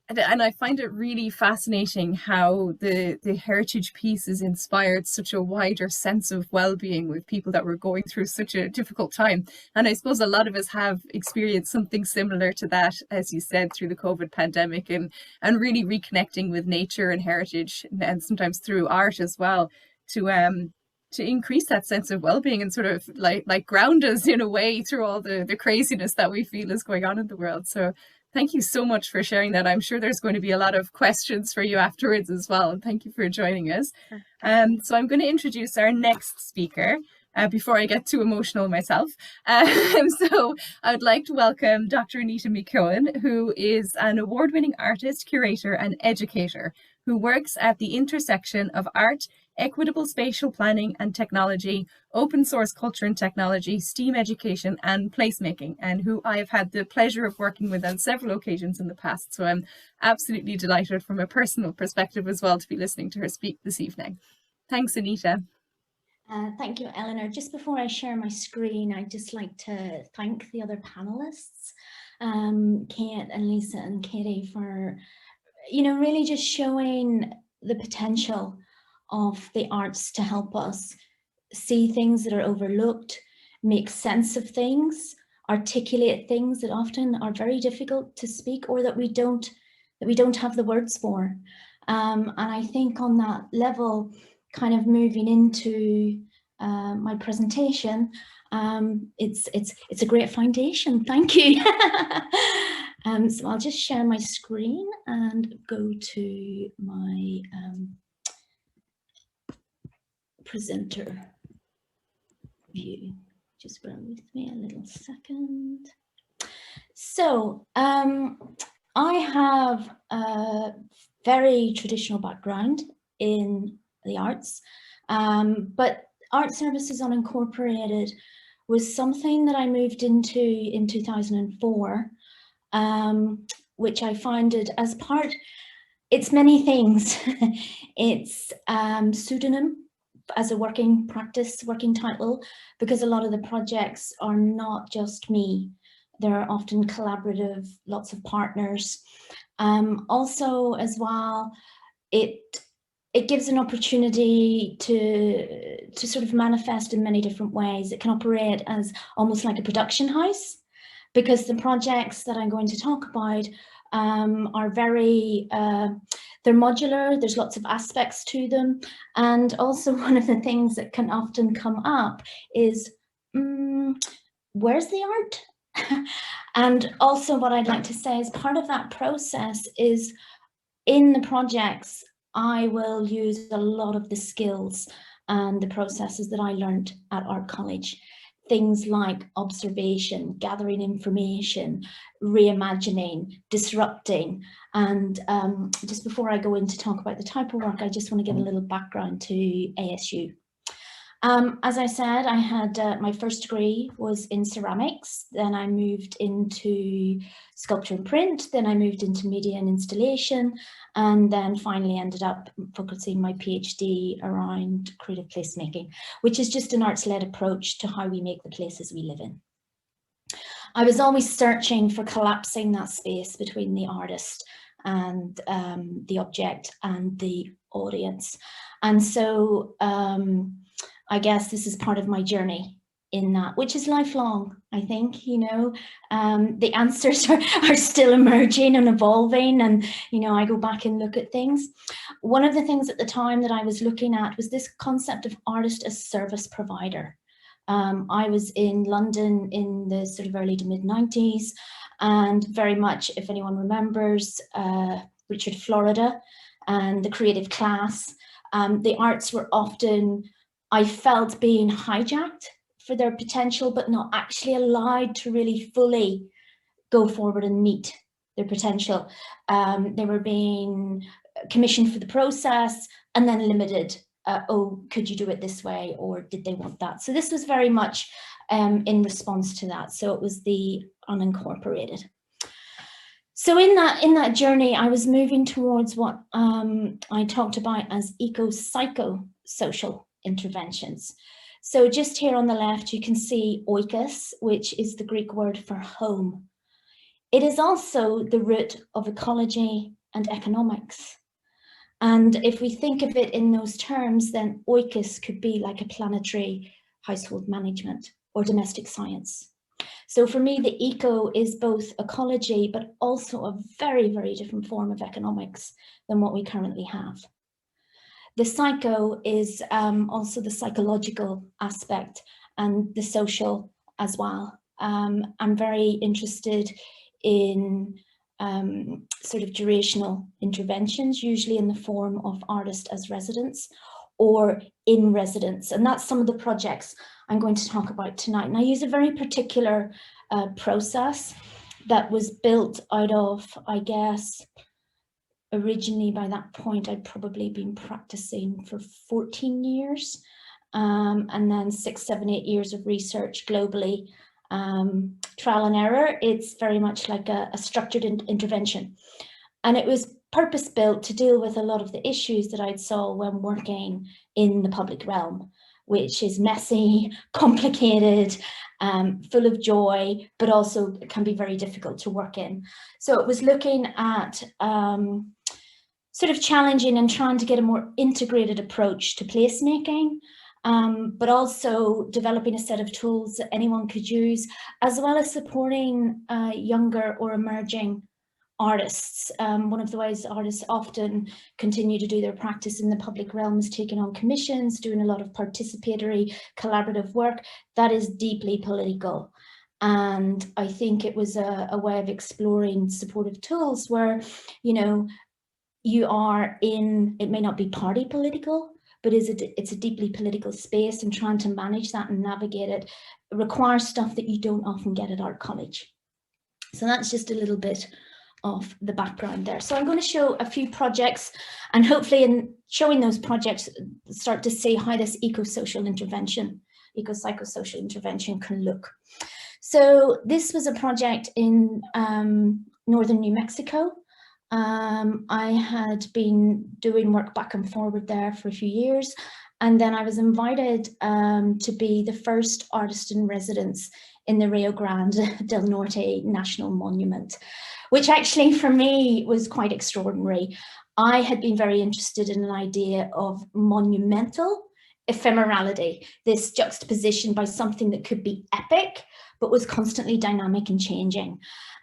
And I find it really fascinating how the heritage piece has inspired such a wider sense of well-being with people that were going through such a difficult time. And I suppose a lot of us have experienced something similar to that, as you said, through the COVID pandemic, and really reconnecting with nature and heritage, and sometimes through art as well, to increase that sense of well-being and sort of like ground us in a way through all the craziness that we feel is going on in the world. So thank you so much for sharing that. I'm sure there's going to be a lot of questions for you afterwards as well. And thank you for joining us. So I'm going to introduce our next speaker before I get too emotional myself. So I'd like to welcome Dr. Anita Mccoon, who is an award-winning artist, curator, and educator who works at the intersection of art, equitable spatial planning and technology, open source culture and technology, STEAM education, and placemaking, and who I have had the pleasure of working with on several occasions in the past. So I'm absolutely delighted from a personal perspective as well to be listening to her speak this evening. Thanks, Anita. Thank you, Eleanor. Just before I share my screen, I'd just like to thank the other panelists, Kate and Lisa and Katie, for, you know, really just showing the potential of the arts to help us see things that are overlooked, make sense of things, articulate things that often are very difficult to speak or that we don't have the words for. And I think on that level, kind of moving into my presentation, it's a great foundation. Thank you. So I'll just share my screen and go to my presenter view. Just bear with me a little second. So I have a very traditional background in the arts, but Art Services Unincorporated was something that I moved into in 2004, which I founded as part, it's many things. It's pseudonym as a working practice, working title, because a lot of the projects are not just me. They're often collaborative, lots of partners. Also as well, it gives an opportunity to sort of manifest in many different ways. It can operate as almost like a production house, because the projects that I'm going to talk about are very, they're modular, there's lots of aspects to them. And also one of the things that can often come up is, where's the art? And also what I'd like to say is part of that process is in the projects, I will use a lot of the skills and the processes that I learned at art college. Things like observation, gathering information, reimagining, disrupting. And just before I go in to talk about the type of work, I just want to give a little background to ASU. As I said, I had my first degree was in ceramics, then I moved into sculpture and print, then I moved into media and installation, and then finally ended up focusing my PhD around creative placemaking, which is just an arts-led approach to how we make the places we live in. I was always searching for collapsing that space between the artist and the object and the audience. And so I guess this is part of my journey in that, which is lifelong, I think. You know, the answers are still emerging and evolving, and, you know, I go back and look at things. One of the things at the time that I was looking at was this concept of artist as service provider. I was in London in the sort of early to mid 90s, and very much, if anyone remembers, Richard Florida and the creative class, the arts were often, I felt, being hijacked for their potential, but not actually allowed to really fully go forward and meet their potential. They were being commissioned for the process and then limited. Oh, could you do it this way, or did they want that? So this was very much in response to that. So it was the unincorporated. So in that journey, I was moving towards what I talked about as eco-psychosocial interventions. So just here on the left, you can see oikos, which is the Greek word for home. It is also the root of ecology and economics. And if we think of it in those terms, then oikos could be like a planetary household management or domestic science. So for me, the eco is both ecology, but also a very, very different form of economics than what we currently have. The psycho is also the psychological aspect and the social as well. I'm very interested in sort of durational interventions, usually in the form of artist as residents or in residence. And that's some of the projects I'm going to talk about tonight. And I use a very particular process that was built out of, I guess, originally by that point, I'd probably been practicing for 14 years, and then 6, 7, 8 years of research globally, trial and error. It's very much like a structured intervention. And it was purpose built to deal with a lot of the issues that I'd saw when working in the public realm, which is messy, complicated, full of joy, but also can be very difficult to work in. So it was looking at sort of challenging and trying to get a more integrated approach to placemaking, but also developing a set of tools that anyone could use, as well as supporting younger or emerging artists. One of the ways artists often continue to do their practice in the public realm is taking on commissions, doing a lot of participatory, collaborative work that is deeply political. And I think it was a way of exploring supportive tools where, you know, you are in, it may not be party political, but it's a deeply political space, and trying to manage that and navigate it requires stuff that you don't often get at art college. So that's just a little bit of the background there. So I'm going to show a few projects, and hopefully in showing those projects, start to see how this eco-social intervention, eco-psychosocial intervention can look. So this was a project in northern New Mexico. I had been doing work back and forward there for a few years, and then I was invited to be the first artist in residence in the Rio Grande del Norte National Monument, which actually for me was quite extraordinary. I had been very interested in an idea of monumental ephemerality, this juxtaposition by something that could be epic, but was constantly dynamic and changing.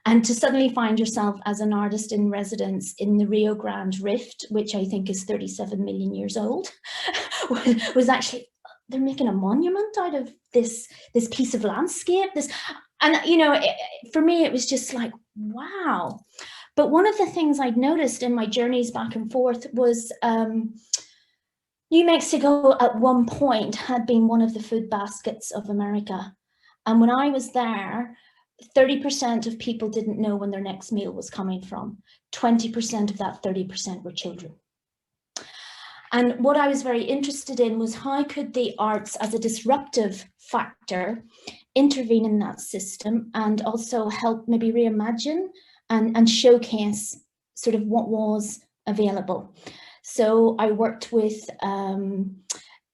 And to suddenly find yourself as an artist in residence in the Rio Grande Rift, which I think is 37 million years old, was actually, they're making a monument out of this piece of landscape. And you know, for me, it was just like, wow. But one of the things I'd noticed in my journeys back and forth was New Mexico at one point had been one of the food baskets of America. And when I was there, 30% of people didn't know when their next meal was coming from. 20% of that 30% were children. And what I was very interested in was how could the arts as a disruptive factor intervene in that system and also help maybe reimagine and showcase sort of what was available. So I worked with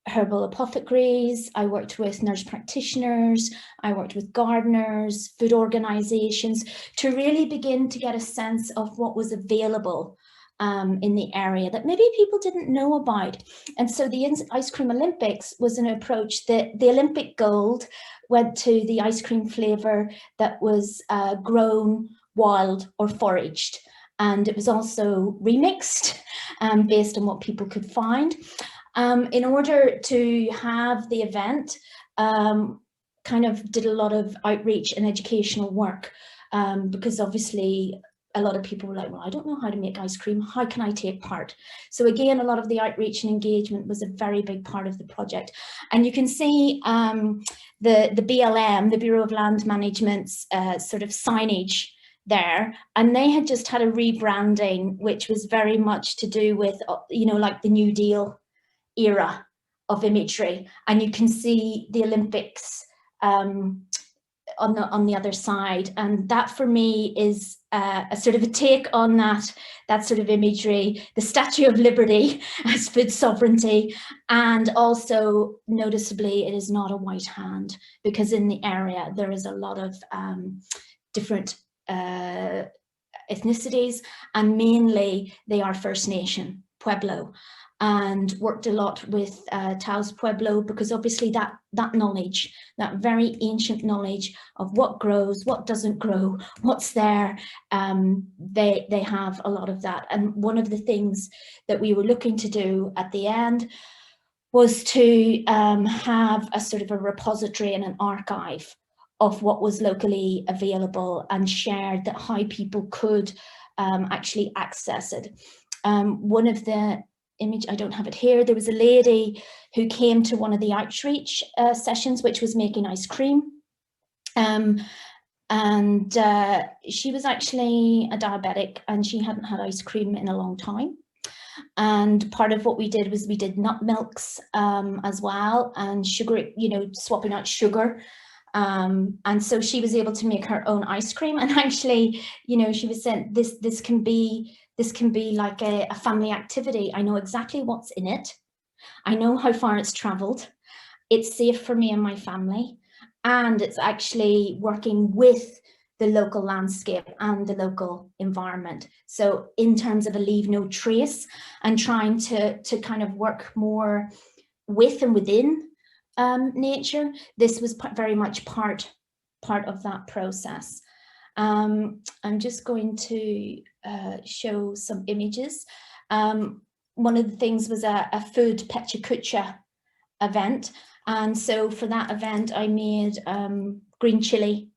herbal apothecaries, I worked with nurse practitioners, I worked with gardeners, food organisations, to really begin to get a sense of what was available in the area that maybe people didn't know about. And so the Ice Cream Olympics was an approach that the Olympic gold went to the ice cream flavour that was grown, wild or foraged. And it was also remixed based on what people could find. In order to have the event, kind of did a lot of outreach and educational work, because obviously a lot of people were like, well, I don't know how to make ice cream. How can I take part? So again, a lot of the outreach and engagement was a very big part of the project. And you can see the BLM, the Bureau of Land Management's sort of signage there, and they had just had a rebranding, which was very much to do with, you know, like the New Deal era of imagery, and you can see the Olympics on the other side, and that for me is a sort of a take on that sort of imagery, the Statue of Liberty as food sovereignty, and also noticeably it is not a white hand, because in the area there is a lot of different ethnicities, and mainly they are First Nation, Pueblo, and worked a lot with Taos Pueblo, because obviously that knowledge, that very ancient knowledge of what grows, what doesn't grow, what's there, they have a lot of that. And one of the things that we were looking to do at the end was to have a sort of a repository and an archive of what was locally available and shared, that how people could actually access it. One of the image, I don't have it here, there was a lady who came to one of the outreach sessions, which was making ice cream. And she was actually a diabetic, and she hadn't had ice cream in a long time. And part of what we did was we did nut milks as well, and sugar, you know, swapping out sugar. And so she was able to make her own ice cream, and actually, you know, she was saying this can be like a family activity. I know exactly what's in it. I know how far it's traveled. It's safe for me and my family, and it's actually working with the local landscape and the local environment. So in terms of a leave no trace, and trying to kind of work more with and within nature, this was very much part of that process. I'm just going to show some images. One of the things was a food pecha kucha event, and so for that event I made green chili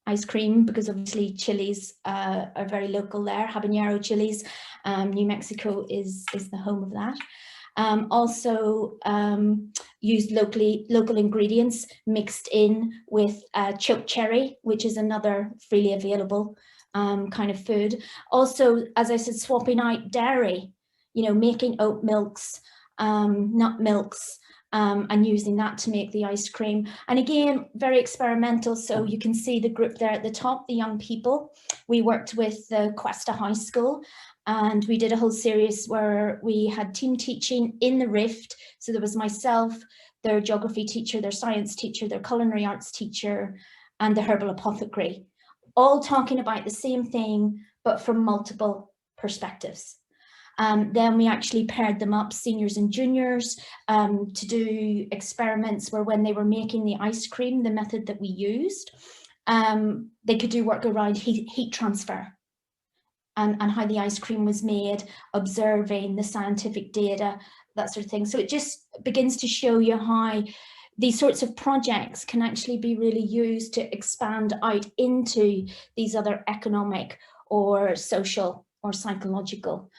ice cream, because obviously chilies are very local there, habanero chilies. New Mexico is the home of that. Also used local ingredients mixed in with choke cherry, which is another freely available kind of food. Also, as I said, swapping out dairy, you know, making oat milks, nut milks, and using that to make the ice cream. And again, very experimental. So you can see the group there at the top, the young people. We worked with the Cuesta High School, and we did a whole series where we had team teaching in the Rift. So there was myself, their geography teacher, their science teacher, their culinary arts teacher, and the herbal apothecary, all talking about the same thing, but from multiple perspectives. Then we actually paired them up, seniors and juniors, to do experiments where when they were making the ice cream, the method that we used, they could do work around heat transfer and how the ice cream was made, observing the scientific data, that sort of thing. So it just begins to show you how these sorts of projects can actually be really used to expand out into these other economic or social or psychological,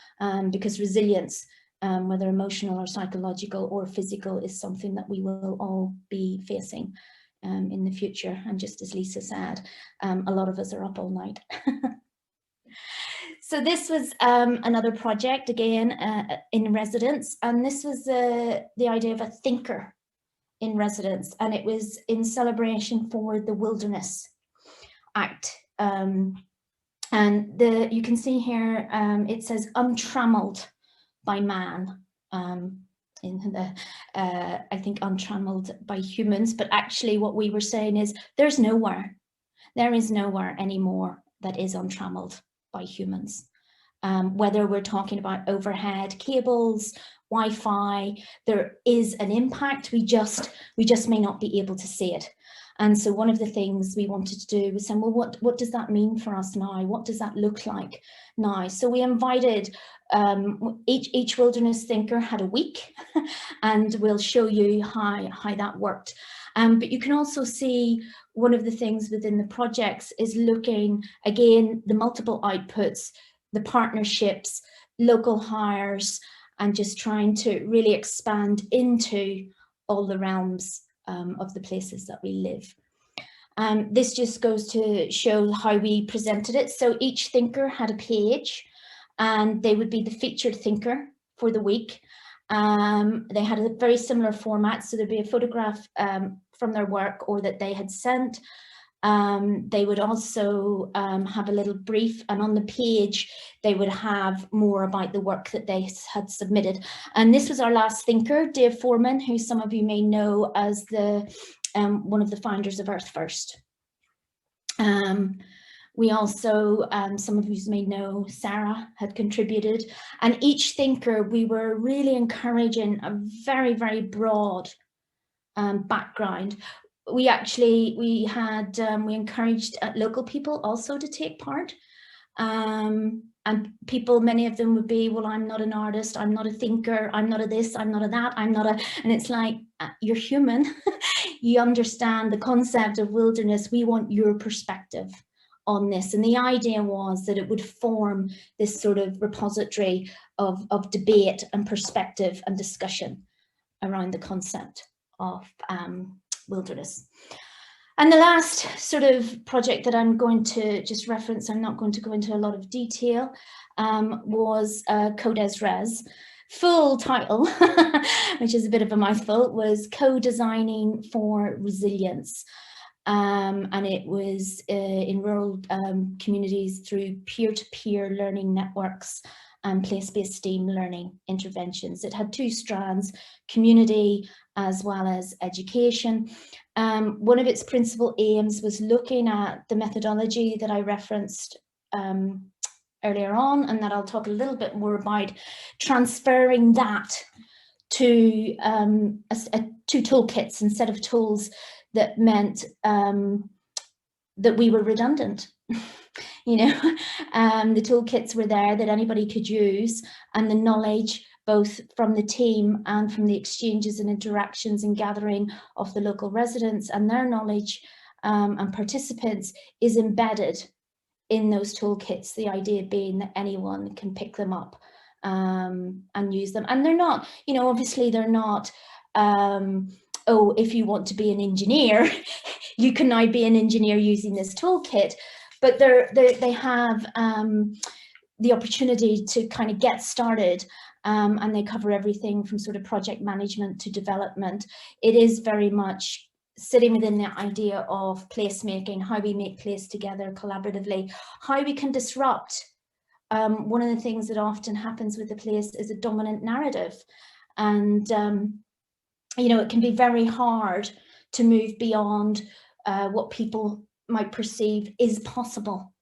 because resilience, whether emotional or psychological or physical, is something that we will all be facing in the future. And just as Lisa said, a lot of us are up all night. So this was another project, again, in residence, and this was the idea of a thinker in residence, and it was in celebration for the Wilderness Act. And you can see here, it says untrammeled by man. I think untrammeled by humans, but actually what we were saying is there is nowhere anymore that is untrammeled by humans. Whether we're talking about overhead cables, Wi-Fi, there is an impact. We just may not be able to see it. And so one of the things we wanted to do was say, well, what does that mean for us now? What does that look like now? So we invited each wilderness thinker had a week, and we'll show you how that worked. But you can also see one of the things within the projects is looking, again, the multiple outputs, the partnerships, local hires, and just trying to really expand into all the realms of the places that we live. This just goes to show how we presented it. So each thinker had a page, and they would be the featured thinker for the week. They had a very similar format, so there'd be a photograph from their work or that they had sent. They would also have a little brief, and on the page they would have more about the work that they had submitted. And this was our last thinker, Dave Foreman, who some of you may know as the one of the founders of Earth First. We also, some of you may know, Sarah had contributed, and each thinker, we were really encouraging a very, very broad background. We encouraged local people also to take part. And people, many of them would be, well, I'm not an artist, I'm not a thinker, I'm not a this, I'm not a that, I'm not a, and it's like, you're human. You understand the concept of wilderness. We want your perspective on this. And the idea was that it would form this sort of repository of debate and perspective and discussion around the concept of wilderness. And the last sort of project that I'm going to just reference, I'm not going to go into a lot of detail, was Codes Res. Full title, which is a bit of a mouthful, was Co-Designing for Resilience. And it was in rural communities through peer-to-peer learning networks and place-based STEAM learning interventions. It had two strands, community as well as education. One of its principal aims was looking at the methodology that I referenced earlier on, and that I'll talk a little bit more about, transferring that to two toolkits instead of tools that meant that we were redundant. You know, the toolkits were there that anybody could use, and the knowledge both from the team and from the exchanges and interactions and gathering of the local residents and their knowledge and participants is embedded in those toolkits, the idea being that anyone can pick them up and use them. And they're not, you know, obviously they're not, oh, if you want to be an engineer, you can now be an engineer using this toolkit, but they have the opportunity to kind of get started, and they cover everything from sort of project management to development. It is very much sitting within the idea of placemaking, how we make place together collaboratively, how we can disrupt. One of the things that often happens with the place is a dominant narrative. And, you know, it can be very hard to move beyond what people might perceive is possible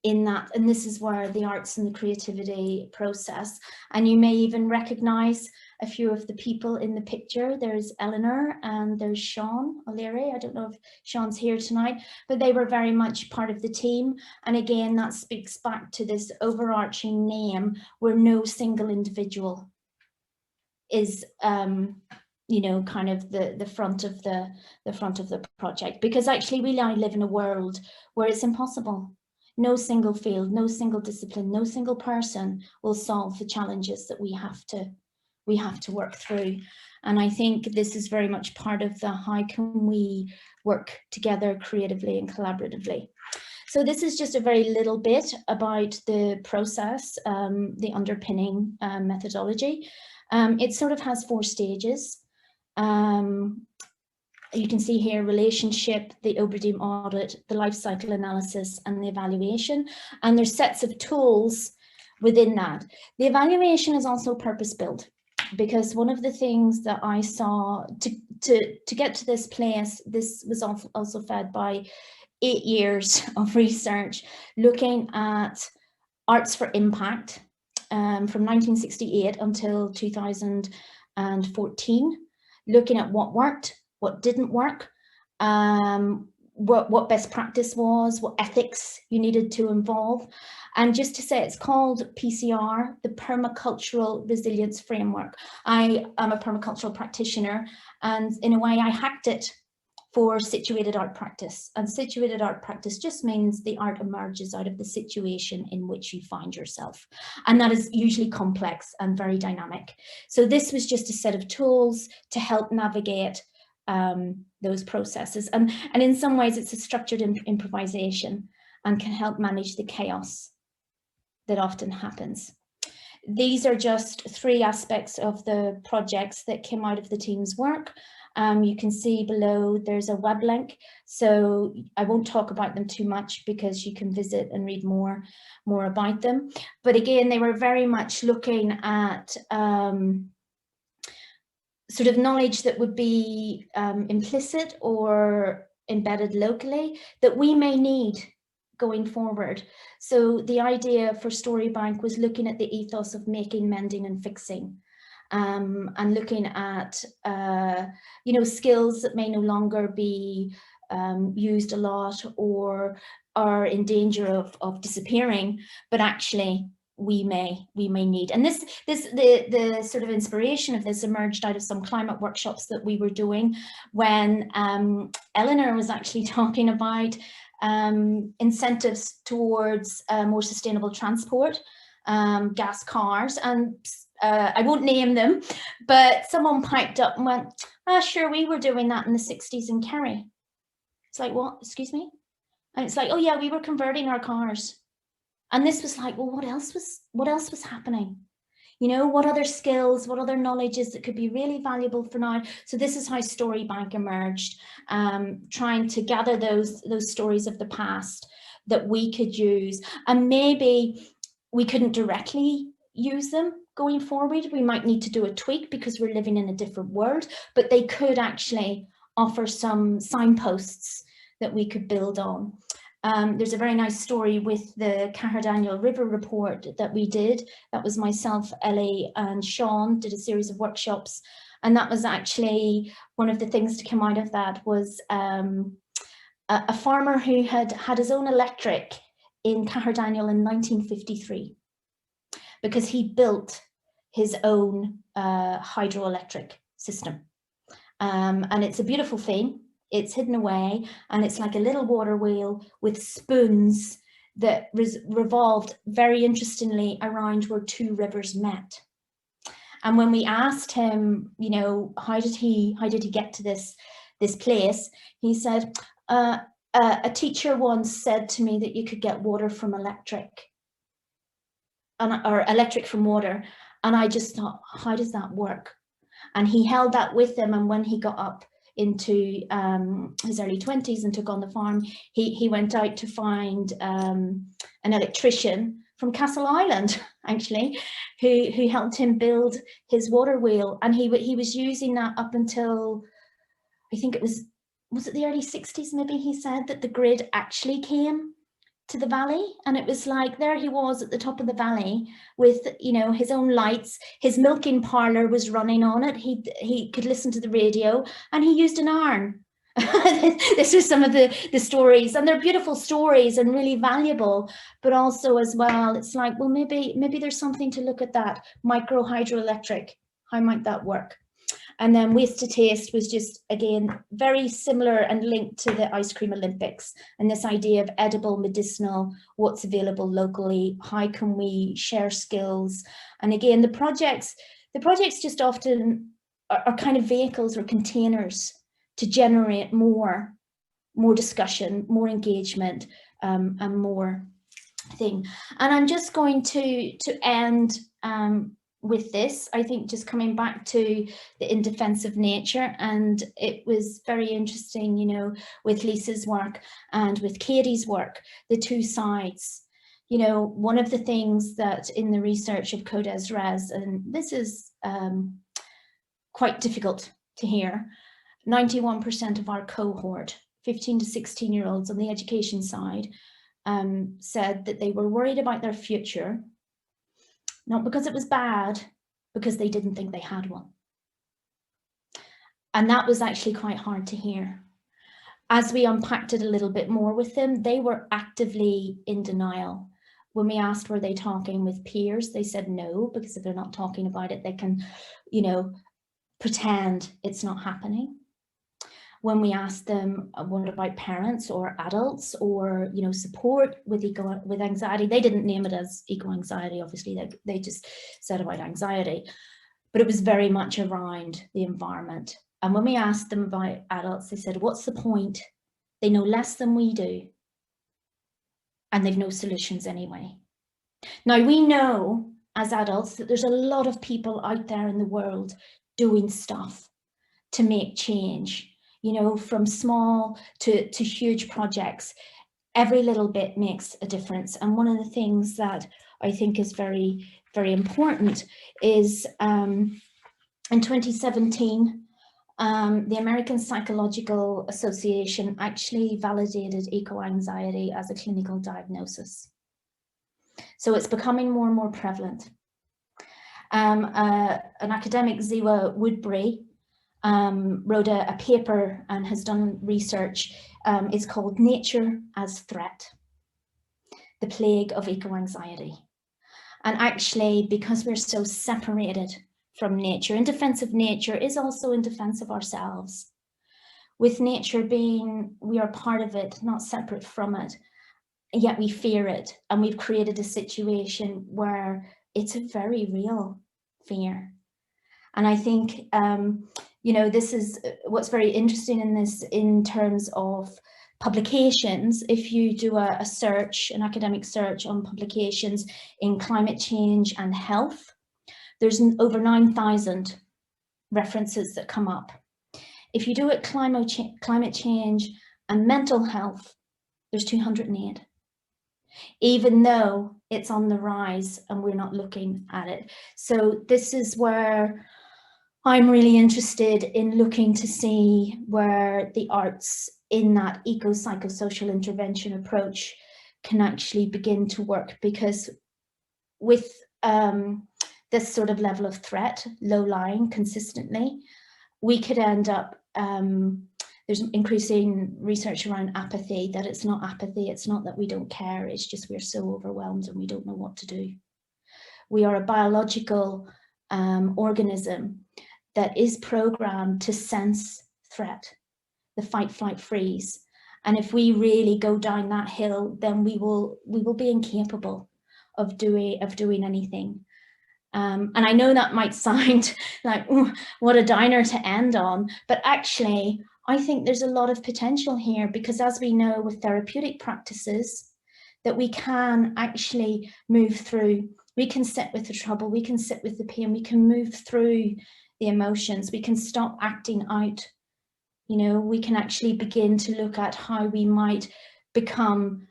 in that. And this is where the arts and the creativity process, and you may even recognize a few of the people in the picture. There's Eleanor and there's Sean O'Leary. I don't know if Sean's here tonight, but they were very much part of the team. And again, that speaks back to this overarching name where no single individual is you know, kind of the front of the project, because actually we now live in a world where it's impossible. No single field, no single discipline, no single person will solve the challenges that we have to work through. And I think this is very much part of the how can we work together creatively and collaboratively. So this is just a very little bit about the process, the underpinning methodology. It sort of has 4 stages. You can see here relationship, the Oberdiem audit, the life cycle analysis, and the evaluation. And there's sets of tools within that. The evaluation is also purpose-built. because one of the things that I saw to get to this place, this was also fed by 8 years of research looking at arts for impact from 1968 until 2014, looking at what worked, what didn't work, what best practice was, what ethics you needed to involve. And just to say, it's called PCR, the Permacultural Resilience Framework. I am a permacultural practitioner, and in a way I hacked it for situated art practice. And situated art practice just means the art emerges out of the situation in which you find yourself. And that is usually complex and very dynamic. So this was just a set of tools to help navigate those processes. And in some ways it's a structured improvisation and can help manage the chaos that often happens. These are just 3 aspects of the projects that came out of the team's work. You can see below there's a web link, so I won't talk about them too much because you can visit and read more about them. But again, they were very much looking at sort of knowledge that would be implicit or embedded locally that we may need going forward. So the idea for Storybank was looking at the ethos of making, mending and fixing, and looking at skills that may no longer be used a lot or are in danger of disappearing, but actually we may need. And the sort of inspiration of this emerged out of some climate workshops that we were doing when Eleanor was actually talking about incentives towards more sustainable transport, gas cars, and I won't name them, but someone piped up and went, sure, we were doing that in the 60s in Kerry. It's like, what, excuse me? And it's like, oh yeah, we were converting our cars. And this was like, well, what else was happening? You know, what other skills, what other knowledges that could be really valuable for now? So this is how Storybank emerged, trying to gather those stories of the past that we could use. And maybe we couldn't directly use them going forward. We might need to do a tweak because we're living in a different world, but they could actually offer some signposts that we could build on. There's a very nice story with the Caherdaniel River report that we did. That was myself, Ellie and Sean did a series of workshops. And that was actually one of the things to come out of that was a farmer who had his own electric in Caherdaniel in 1953 because he built his own hydroelectric system. And it's a beautiful thing. It's hidden away, and it's like a little water wheel with spoons that revolved very interestingly around where 2 rivers met. And when we asked him, you know, how did he get to this place, he said, a teacher once said to me that you could get water from electric, or electric from water, and I just thought, how does that work? And he held that with him, and when he got up into his early 20s and took on the farm, he went out to find an electrician from Castle Island, actually, who helped him build his water wheel. And he was using that up until, I think it was it the early 60s, maybe, he said, that the grid actually came to the valley. And it was like, there he was at the top of the valley with, you know, his own lights. His milking parlour was running on it. He could listen to the radio, and he used an iron. This is some of the stories, and they're beautiful stories and really valuable, but also as well, it's like, well, maybe there's something to look at that micro hydroelectric. How might that work? And then Waste to Taste was just, again, very similar and linked to the Ice Cream Olympics and this idea of edible, medicinal, what's available locally, how can we share skills? And again, the projects just often are kind of vehicles or containers to generate more discussion, more engagement, and more thing. And I'm just going to end with this, I think, just coming back to the In Defense of Nature. And it was very interesting, you know, with Lisa's work and with Katie's work, the 2 sides. you know, one of the things that in the research of Codes Res, and this is quite difficult to hear, 91% of our cohort, 15 to 16-year-olds on the education side, said that they were worried about their future, not because it was bad, because they didn't think they had one. And that was actually quite hard to hear. As we unpacked it a little bit more with them, they were actively in denial. When we asked, were they talking with peers? They said no, because if they're not talking about it, they can, you know, pretend it's not happening. When we asked them, what about parents or adults or, you know, support with anxiety, they didn't name it as eco-anxiety, obviously, they just said about anxiety, but it was very much around the environment. And when we asked them about adults, they said, what's the point? They know less than we do, and they've no solutions anyway. Now, we know as adults that there's a lot of people out there in the world doing stuff to make change, you know, from small to huge projects. Every little bit makes a difference. And one of the things that I think is very, very important is in 2017, the American Psychological Association actually validated eco-anxiety as a clinical diagnosis. So it's becoming more and more prevalent. An academic, Ziwa Woodbury, wrote a paper and has done research. It's called Nature as Threat, the Plague of Eco-Anxiety. And actually, because we're so separated from nature, in defense of nature is also in defense of ourselves. With nature being, we are part of it, not separate from it, yet we fear it. And we've created a situation where it's a very real fear. And I think, you know, this is what's very interesting in this in terms of publications. If you do a search, an academic search on publications in climate change and health, there's over 9,000 references that come up. If you do it climate change and mental health, there's 208, even though it's on the rise and we're not looking at it. So this is where I'm really interested in looking to see where the arts in that eco-psychosocial intervention approach can actually begin to work, because with this sort of level of threat, low-lying consistently, we could end up, there's increasing research around apathy, that it's not apathy, it's not that we don't care, it's just we're so overwhelmed and we don't know what to do. We are a biological organism that is programmed to sense threat, the fight, flight, freeze. And if we really go down that hill, then we will be incapable of doing anything. And I know that might sound like, what a downer to end on, but actually, I think there's a lot of potential here, because as we know with therapeutic practices, that we can actually move through, we can sit with the trouble, we can sit with the pain, we can move through the emotions, we can stop acting out. You know, we can actually begin to look at how we might become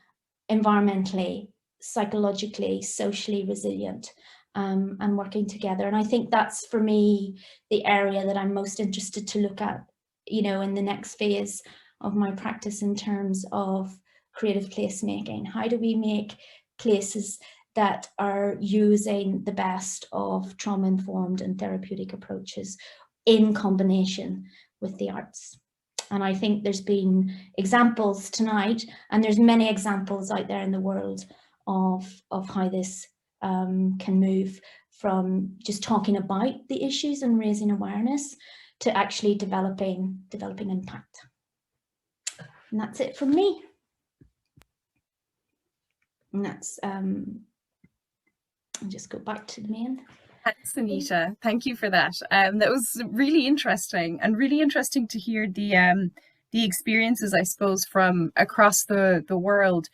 environmentally, psychologically, socially resilient. And working together. And I think that's, for me, the area that I'm most interested to look at, you know, in the next phase of my practice in terms of creative placemaking. How do we make places that are using the best of trauma-informed and therapeutic approaches in combination with the arts? And I think there's been examples tonight, and there's many examples out there in the world of how this can move from just talking about the issues and raising awareness to actually developing impact. And that's it from me. And that's, I'll just go back to the main. Thanks, Anita. Thank you for that. That was really interesting, and really interesting to hear the experiences, I suppose, from across the world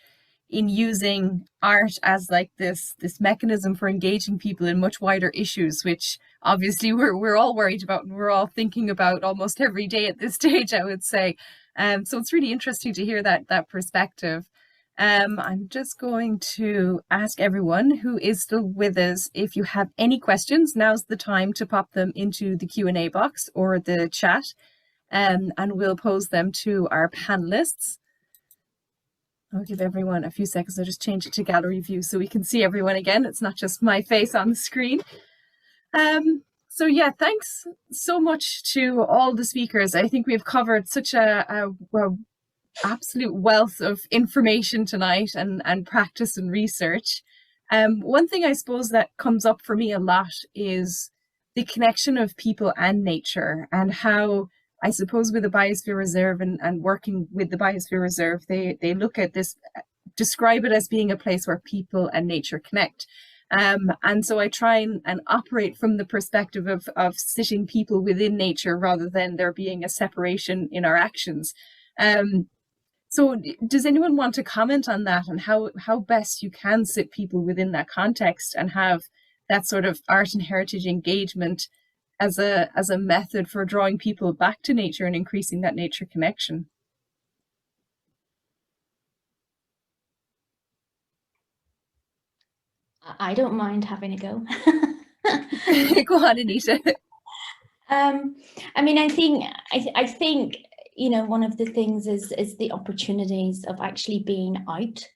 in using art as like this mechanism for engaging people in much wider issues, which obviously we're all worried about and we're all thinking about almost every day at this stage, I would say. So it's really interesting to hear that perspective. I'm just going to ask everyone who is still with us, if you have any questions, now's the time to pop them into the Q&A box or the chat, and we'll pose them to our panelists. I'll give everyone a few seconds. I'll just change it to gallery view so we can see everyone again. It's not just my face on the screen. So yeah, thanks so much to all the speakers. I think we've covered such a absolute wealth of information tonight, and practice and research. One thing I suppose that comes up for me a lot is the connection of people and nature, and how I suppose with the Biosphere Reserve and working with the Biosphere Reserve, they look at this, describe it as being a place where people and nature connect. And so I try and operate from the perspective of sitting people within nature rather than there being a separation in our actions. So does anyone want to comment on that, and how best you can sit people within that context and have that sort of art and heritage engagement as a method for drawing people back to nature and increasing that nature connection? I don't mind having a go. Go on, Anita. I mean, I think you know, one of the things is the opportunities of actually being out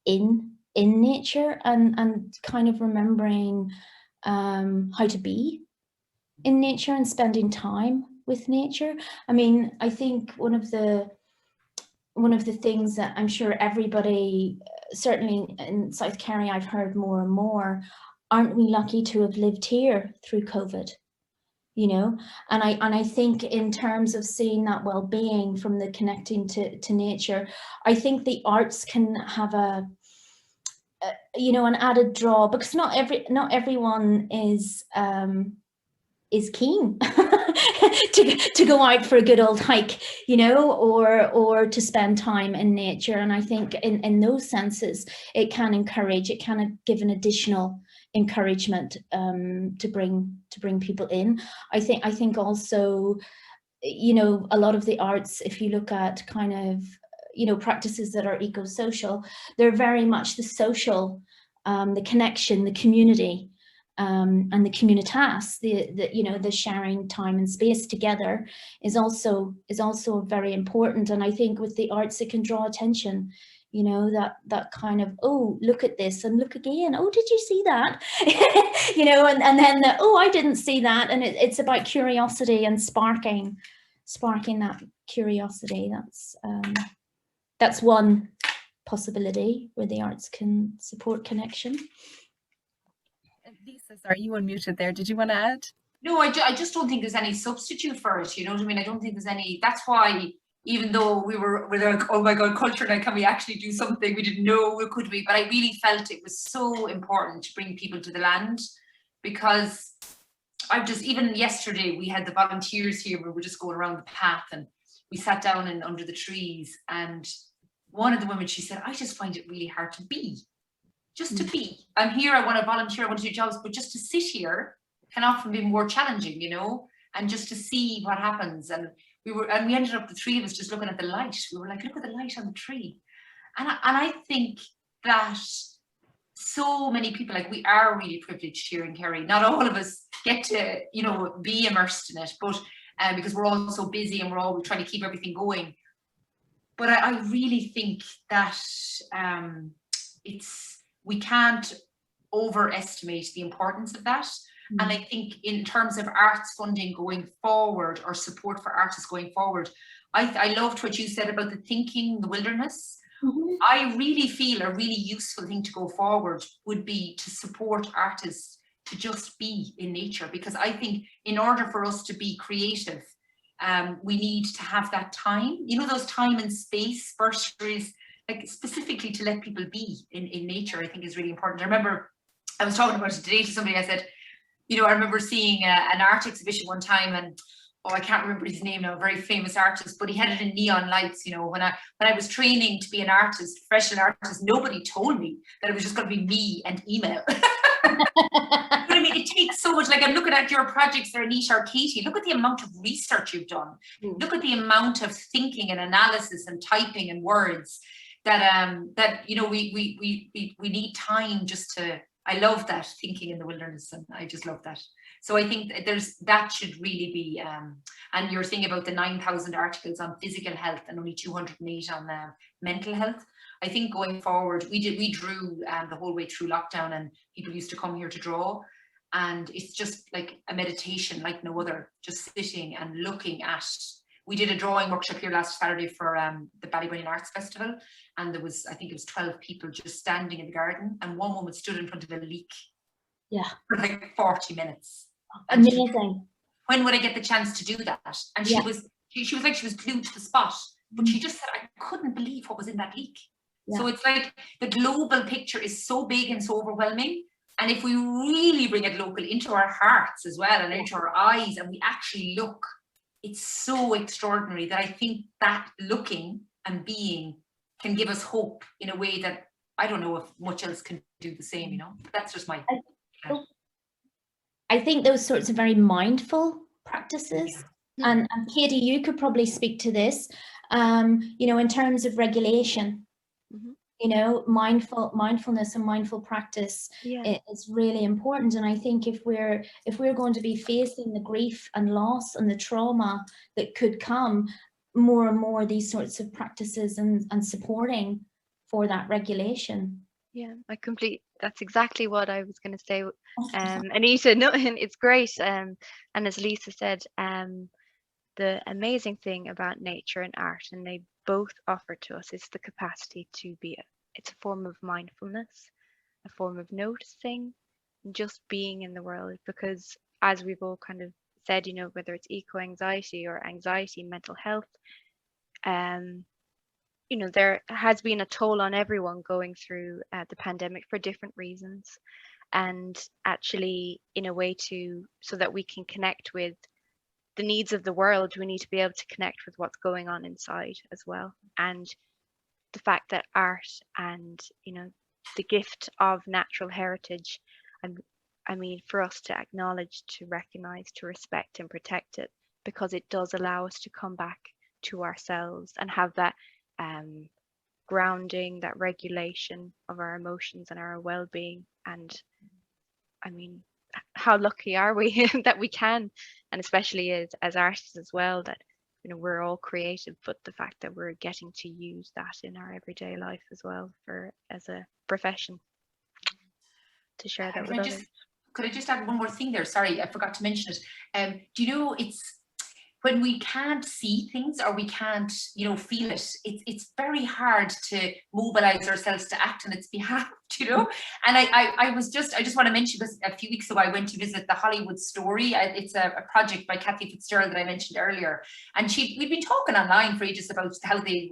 in nature and kind of remembering how to be in nature and spending time with nature. I mean, I think one of the things that I'm sure everybody, certainly in South Kerry, I've heard more and more, aren't we lucky to have lived here through COVID? You know, and I think in terms of seeing that well-being from the connecting to nature, I think the arts can have a you know, an added draw, because not everyone is keen to go out for a good old hike, you know, or to spend time in nature. And I think in those senses, it can encourage, it can give an additional encouragement to bring people in. I think also, you know, a lot of the arts, if you look at kind of, you know, practices that are eco-social, they're very much the social, the connection, the community, and the communitas, the you know, the sharing time and space together is also very important. And I think with the arts, it can draw attention, you know, that kind of, oh, look at this and look again, oh, did you see that? You know, and then oh, I didn't see that. And it's about curiosity and sparking that curiosity. That's one possibility where the arts can support connection. Lisa, sorry, you unmuted there. Did you want to add? No, I just don't think there's any substitute for it. You know what I mean? I don't think there's any. That's why, even though we're like, oh my God, culture night, can we actually do something? We didn't know, could we? But I really felt it was so important to bring people to the land, because even yesterday, we had the volunteers here. We were just going around the path and we sat down and under the trees, and one of the women, she said, I just find it really hard to be. Just to be. I'm here, I want to volunteer, I want to do jobs, but just to sit here can often be more challenging, you know, and just to see what happens. And we ended up, the three of us, just looking at the light. We were like, look at the light on the tree. And I think that so many people, like, we are really privileged here in Kerry. Not all of us get to, you know, be immersed in it, but because we're all so busy and we're all trying to keep everything going. But I really think that we can't overestimate the importance of that. And I think in terms of arts funding going forward, or support for artists going forward, I loved what you said about the thinking, the wilderness. I really feel a really useful thing to go forward would be to support artists to just be in nature, because I think in order for us to be creative, we need to have that time, you know, those time and space bursaries, like specifically to let people be in nature, I think is really important. I remember I was talking about it today to somebody. I said, you know, I remember seeing an art exhibition one time, and I can't remember his name now, a very famous artist, but he had it in neon lights. You know, when I was training to be an artist, professional artist, nobody told me that it was just going to be me and email. But I mean, it takes so much. Like, I'm looking at your projects there, Anita or Katie. Look at the amount of research you've done. Look at the amount of thinking and analysis and typing and words. that, you know, we need time just to, I love that, thinking in the wilderness, and I just love that. So I think that should really be, and you're saying about the 9,000 articles on physical health and only 208 on mental health. I think going forward, we drew the whole way through lockdown, and people used to come here to draw, and it's just like a meditation like no other, just sitting and looking at. We did a drawing workshop here last Saturday for the Ballybunion Arts Festival, and there was, I think it was 12 people just standing in the garden, and one woman stood in front of a leak for like 40 minutes. And Amazing. When would I get the chance to do that? And she was like, she was glued to the spot, but she just said, I couldn't believe what was in that leak. So it's like the global picture is so big and so overwhelming. And if we really bring it local into our hearts as well, and into our eyes, and we actually look, it's so extraordinary that I think that looking and being can give us hope in a way that I don't know if much else can do the same, you know. But that's just my... I think those sorts of very mindful practices, and Katie, you could probably speak to this, you know, in terms of regulation. You know, mindfulness and mindful practice is really important. And I think if we're going to be facing the grief and loss and the trauma that could come, more and more these sorts of practices and supporting for that regulation. Yeah, that's exactly what I was going to say, Anita. No, it's great. And as Lisa said, the amazing thing about nature and art, and they both offer to us, is the capacity to be it's a form of mindfulness, a form of noticing, and just being in the world. Because as we've all kind of said, you know, whether it's eco-anxiety or anxiety, mental health, you know, there has been a toll on everyone going through the pandemic for different reasons. And actually, in a way so that we can connect with the needs of the world, we need to be able to connect with what's going on inside as well. And the fact that art and, you know, the gift of natural heritage, I mean, for us to acknowledge, to recognize, to respect and protect it, because it does allow us to come back to ourselves and have that grounding, that regulation of our emotions and our well-being. And I mean, how lucky are we that we can, and especially as artists as well, that, you know, we're all creative, but the fact that we're getting to use that in our everyday life as well, as a profession, to share that with others. Could I just add one more thing there? Sorry, I forgot to mention it. Do you know, it's when we can't see things or we can't, you know, feel it, it's very hard to mobilize ourselves to act on its behalf, you know. And I just want to mention, because a few weeks ago I went to visit the Hollywood Story. It's a project by Kathy Fitzgerald that I mentioned earlier, and we'd been talking online for ages about how they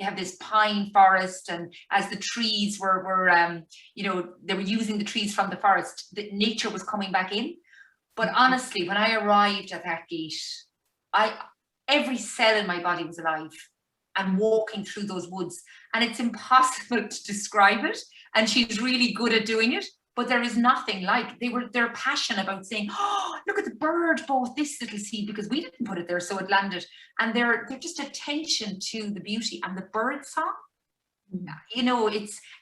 have this pine forest, and as the trees were you know, they were using the trees from the forest, the nature was coming back in. But honestly, when I arrived at that gate, every cell in my body was alive and walking through those woods, and it's impossible to describe it. And she's really good at doing it, but there is nothing like their passion about saying, oh, look at the bird bought this little seed because we didn't put it there, so it landed. And they're just attention to the beauty and the bird song. You know,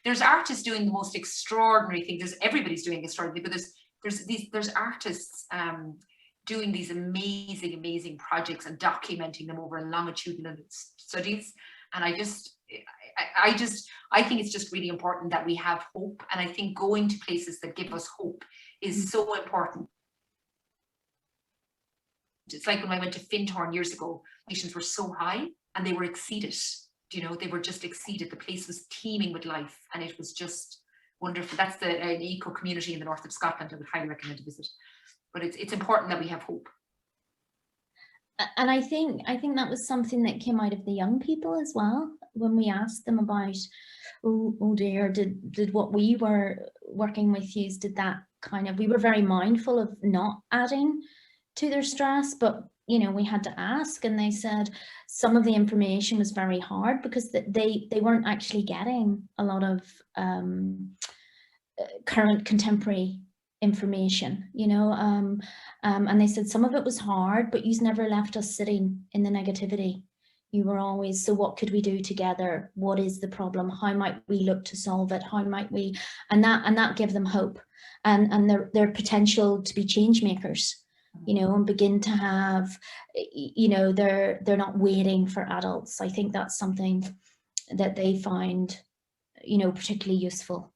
there's artists doing the most extraordinary things. Everybody's doing extraordinary, but there's artists doing these amazing projects and documenting them over longitudinal studies. And I think it's just really important that we have hope. And I think going to places that give us hope is so important. It's like when I went to Findhorn years ago, nations were so high and they were exceeded. You know, they were just exceeded. The place was teeming with life, and it was just wonderful. That's an eco community in the north of Scotland. I would highly recommend to visit. But it's important that we have hope. And I think that was something that came out of the young people as well, when we asked them about, oh dear, did what we were working with you, did that kind of, we were very mindful of not adding to their stress, but you know, we had to ask, and they said some of the information was very hard because they weren't actually getting a lot of current contemporary information, you know, and they said some of it was hard, but you've never left us sitting in the negativity, You were always, so what could we do together? What is the problem? How might we look to solve it? How might we, and that gave them hope and their potential to be change makers, you know, and begin to have, you know, they're not waiting for adults. I think that's something that they find, you know, particularly useful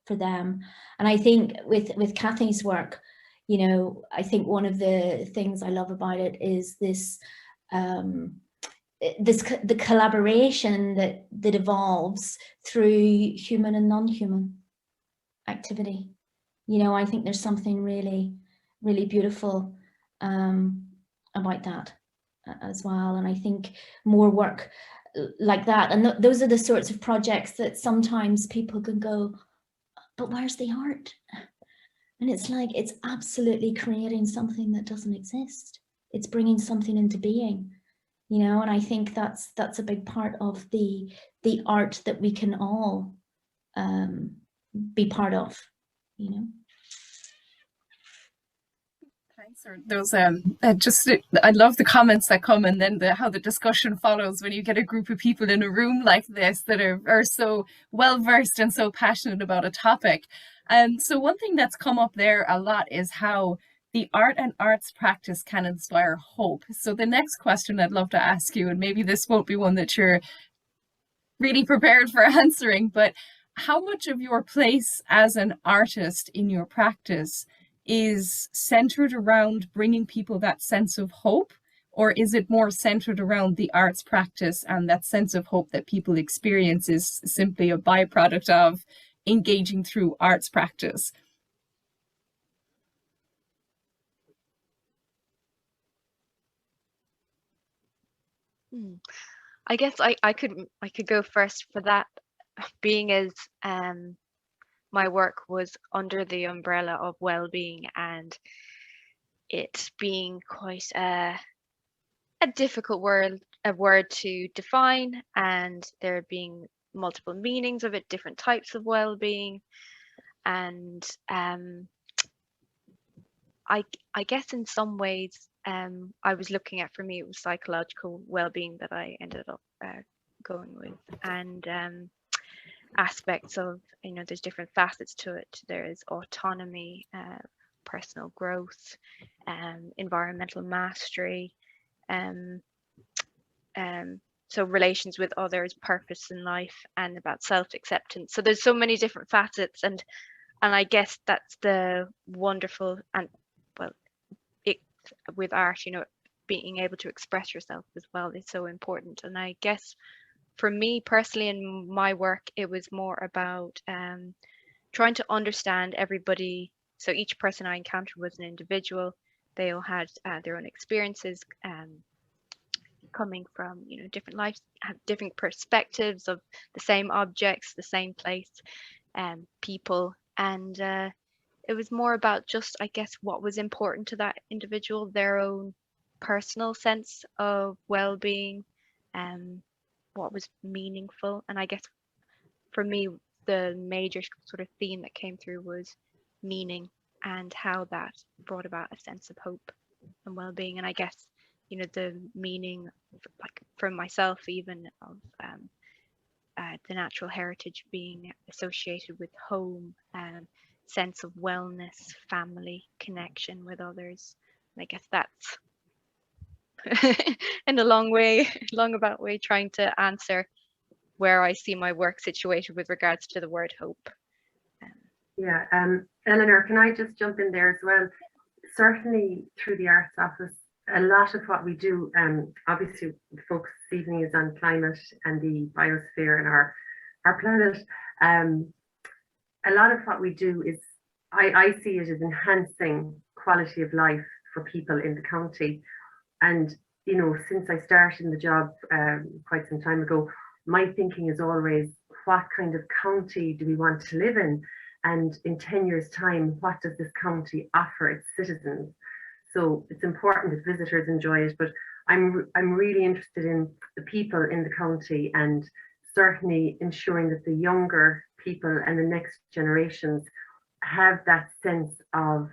for them. And I think with Kathy's work, you know, I think one of the things I love about it is this the collaboration that evolves through human and non-human activity. You know, I think there's something really, really beautiful about that as well. And I think more work like that, and those are the sorts of projects that sometimes people can go, but where's the art? And it's like, it's absolutely creating something that doesn't exist. It's bringing something into being, you know, and I think that's a big part of the art that we can all be part of, you know. Thanks for those. I love the comments that come, and then how the discussion follows when you get a group of people in a room like this that are so well versed and so passionate about a topic. And so one thing that's come up there a lot is how the art and arts practice can inspire hope. So the next question I'd love to ask you, and maybe this won't be one that you're really prepared for answering, but how much of your place as an artist in your practice is centered around bringing people that sense of hope, or is it more centered around the arts practice and that sense of hope that people experience is simply a byproduct of engaging through arts practice? I guess I could go first for that, being as my work was under the umbrella of well-being, and it being quite a difficult word to define, and there being multiple meanings of it, different types of well-being, and I guess in some ways I was looking at, for me it was psychological well-being that I ended up going with, and aspects of, you know, there's different facets to it. There is autonomy, personal growth, environmental mastery, so relations with others, purpose in life, and about self-acceptance. So there's so many different facets, and I guess that's the wonderful, and well, it with art, you know, being able to express yourself as well is so important. And I guess for me personally in my work, it was more about trying to understand everybody. So each person I encountered was an individual. They all had their own experiences, coming from, you know, different lives, have different perspectives of the same objects, the same place, people, and it was more about just, I guess, what was important to that individual, their own personal sense of well-being, what was meaningful. And I guess for me, the major sort of theme that came through was meaning, and how that brought about a sense of hope and well-being. And I guess, you know, the meaning, like for myself even, of the natural heritage being associated with home, sense of wellness, family, connection with others. And I guess that's in a long about way trying to answer where I see my work situated with regards to the word hope. Yeah, Eleanor, can I just jump in there as well? Certainly through the Arts Office, a lot of what we do, obviously the focus this evening is on climate and the biosphere and our planet. A lot of what we do is, I see it as enhancing quality of life for people in the county. And, you know, since I started in the job quite some time ago, my thinking is always, what kind of county do we want to live in? And in 10 years' time, what does this county offer its citizens? So it's important that visitors enjoy it, but I'm really interested in the people in the county, and certainly ensuring that the younger people and the next generations have that sense of,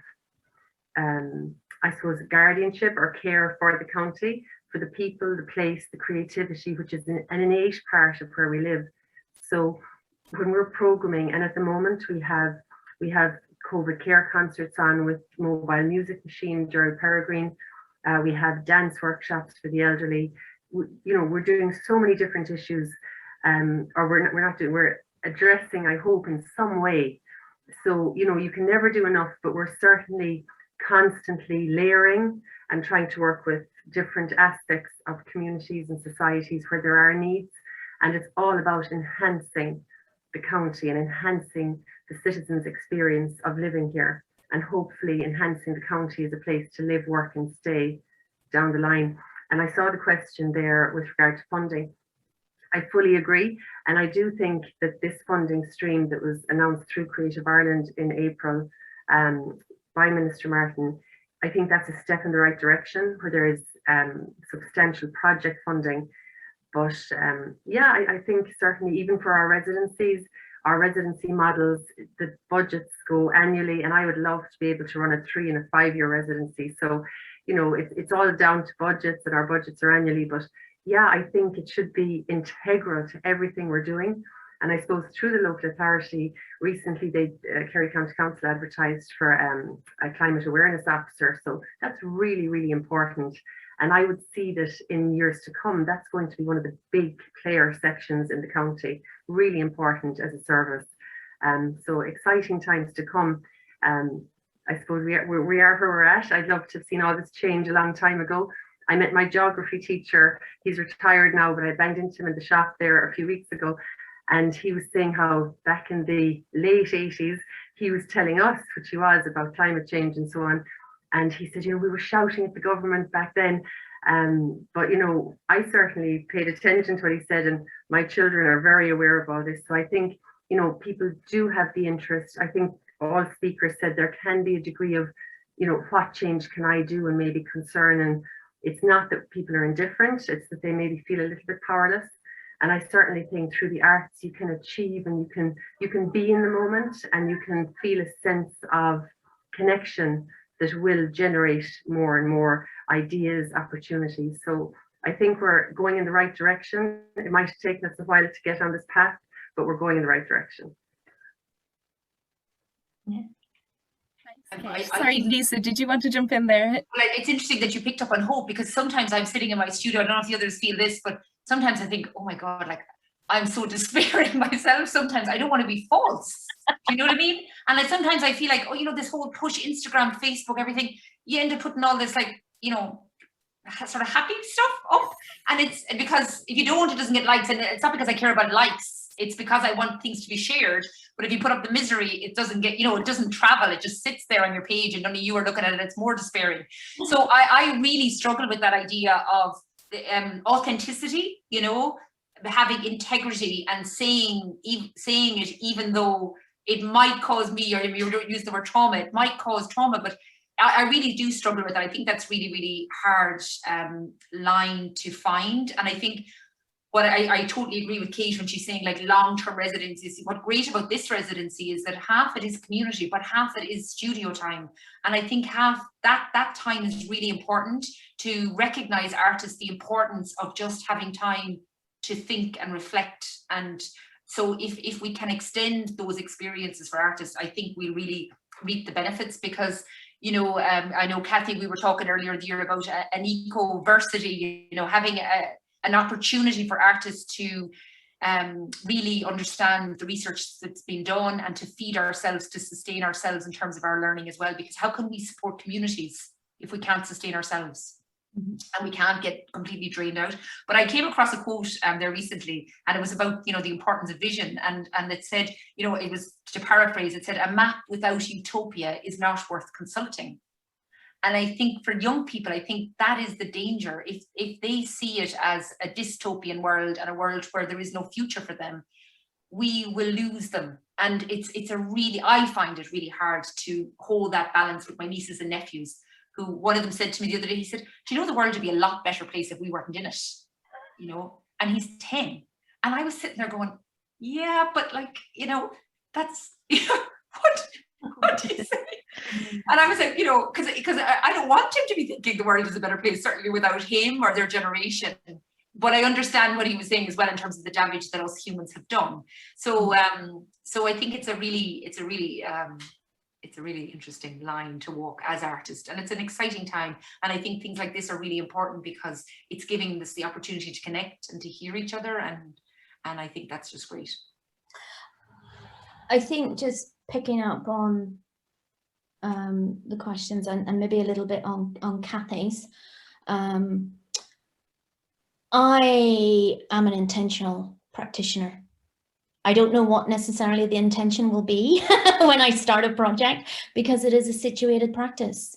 I suppose, guardianship or care for the county, for the people, the place, the creativity, which is an innate part of where we live. So when we're programming, and at the moment we have COVID care concerts on with mobile music machine, Gerald Peregrine. We have dance workshops for the elderly. We're doing so many different issues, or we're addressing, I hope, in some way. So, you can never do enough, but we're certainly constantly layering and trying to work with different aspects of communities and societies where there are needs. And it's all about enhancing the county and enhancing the citizens' experience of living here, and hopefully enhancing the county as a place to live, work and stay down the line. And I saw the question there with regard to funding. I fully agree. And I do think that this funding stream that was announced through Creative Ireland in April by Minister Martin, I think that's a step in the right direction, where there is substantial project funding. But yeah, I think certainly even for our residency models, the budgets go annually, and I would love to be able to run a 3 and a 5-year residency. So, it's all down to budgets, and our budgets are annually. But yeah, I think it should be integral to everything we're doing. And I suppose through the local authority, recently Kerry County Council advertised for a climate awareness officer. So that's really, really important. And I would see that in years to come, that's going to be one of the big player sections in the county, really important as a service. So exciting times to come. I suppose we are where we're at. I'd love to have seen all this change a long time ago. I met my geography teacher. He's retired now, but I banged into him in the shop there a few weeks ago. And he was saying how back in the late 80s, he was telling us, which he was, about climate change and so on. And he said, we were shouting at the government back then. But, I certainly paid attention to what he said, and my children are very aware of all this. So I think, people do have the interest. I think all speakers said there can be a degree of, what change can I do, and maybe concern. And it's not that people are indifferent, it's that they maybe feel a little bit powerless. And I certainly think through the arts you can achieve, and you can be in the moment, and you can feel a sense of connection that will generate more and more ideas, opportunities. So I think we're going in the right direction. It might have taken us a while to get on this path, but we're going in the right direction. Yeah. Sorry, Lisa, did you want to jump in there? Well, it's interesting that you picked up on hope, because sometimes I'm sitting in my studio, I don't know if the others feel this, but sometimes I think, oh my God, like I'm so despairing myself. Sometimes I don't want to be false. Do you know what I mean? And sometimes I feel like, this whole push, Instagram, Facebook, everything, you end up putting all this sort of happy stuff up. And it's because if you don't, it doesn't get likes. And it's not because I care about likes. It's because I want things to be shared. But if you put up the misery, it doesn't get, it doesn't travel. It just sits there on your page, and only you are looking at it. It's more despairing. So I really struggle with that idea of the, authenticity, having integrity and saying it, even though it might cause me, or you use the word trauma, it might cause trauma, but I really do struggle with that. I think that's really, really hard line to find. And I think what I totally agree with Kate when she's saying like long-term residencies. What's great about this residency is that half it is community, but half it is studio time. And I think half that time is really important to recognize artists, the importance of just having time to think and reflect. And so if we can extend those experiences for artists, I think we really reap the benefits. Because I know Kathy, we were talking earlier in the year about an eco-versity, having an opportunity for artists to really understand the research that's been done, and to feed ourselves, to sustain ourselves in terms of our learning as well. Because how can we support communities if we can't sustain ourselves? And we can't get completely drained out. But I came across a quote there recently, and it was about the importance of vision, and it said, it was, to paraphrase, it said, a map without utopia is not worth consulting. And I think for young people, I think that is the danger. If they see it as a dystopian world, and a world where there is no future for them, we will lose them. And I find it really hard to hold that balance with my nieces and nephews, who, one of them said to me the other day, he said, do you know the world would be a lot better place if we weren't in it? And he's 10. And I was sitting there going, yeah, but that's, what do you say? And I was like, you know, because I don't want him to be thinking the world is a better place, certainly without him or their generation. But I understand what he was saying as well in terms of the damage that us humans have done. So so I think it's a really interesting line to walk as artists, and it's an exciting time. And I think things like this are really important because it's giving us the opportunity to connect and to hear each other, and I think that's just great. I think just picking up on the questions and maybe a little bit on Kathy's. I am an intentional practitioner. I don't know what necessarily the intention will be when I start a project, because it is a situated practice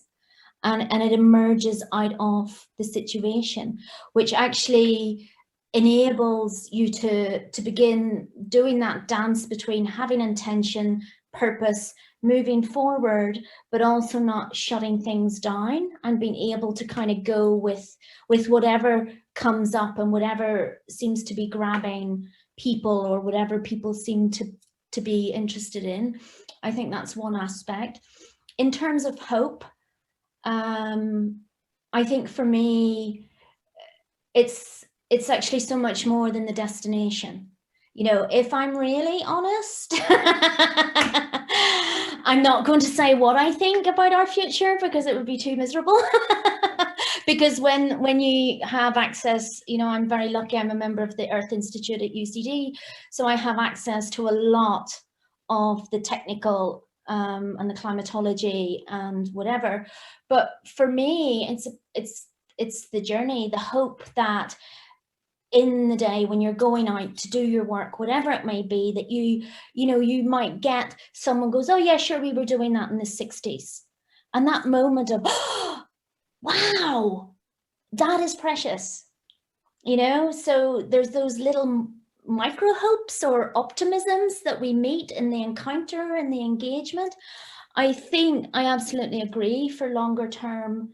and it emerges out of the situation, which actually enables you to begin doing that dance between having intention, purpose, moving forward, but also not shutting things down and being able to kind of go with whatever comes up and whatever seems to be grabbing people or whatever people seem to be interested in. I think that's one aspect. In terms of hope, I think for me, it's actually so much more than the destination. You know, if I'm really honest, I'm not going to say what I think about our future because it would be too miserable. Because when you have access, you know, I'm very lucky, I'm a member of the Earth Institute at UCD, so I have access to a lot of the technical and the climatology and whatever. But for me, it's the journey, the hope that in the day when you're going out to do your work, whatever it may be, that you know, you might get someone goes, oh yeah, sure, we were doing that in the 60s. And that moment of, oh, wow, that is precious, you know? So there's those little micro hopes or optimisms that we meet in the encounter and the engagement. I think I absolutely agree for longer term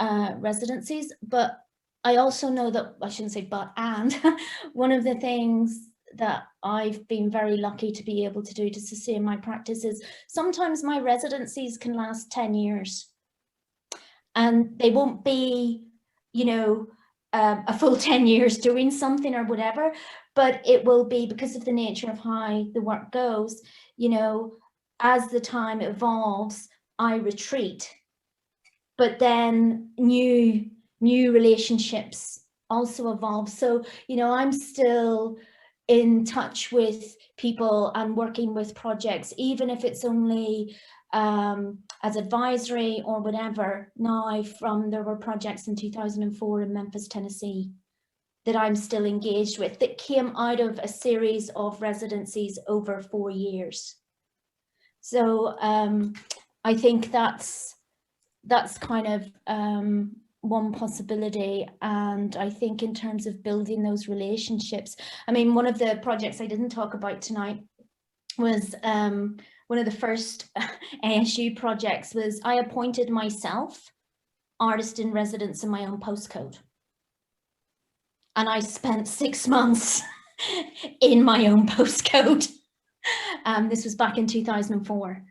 residencies, but I also know that, I shouldn't say but, and one of the things that I've been very lucky to be able to do to sustain my practice is sometimes my residencies can last 10 years. And they won't be, you know, a full 10 years doing something or whatever, but it will be because of the nature of how the work goes, you know, as the time evolves, I retreat. But then new relationships also evolve. So, you know, I'm still in touch with people and working with projects, even if it's only as advisory or whatever. Now, there were projects in 2004 in Memphis, Tennessee, that I'm still engaged with, that came out of a series of residencies over 4 years. So I think that's kind of one possibility. And I think in terms of building those relationships, I mean, one of the projects I didn't talk about tonight was one of the first ASU projects was I appointed myself artist in residence in my own postcode. And I spent 6 months in my own postcode. This was back in 2004.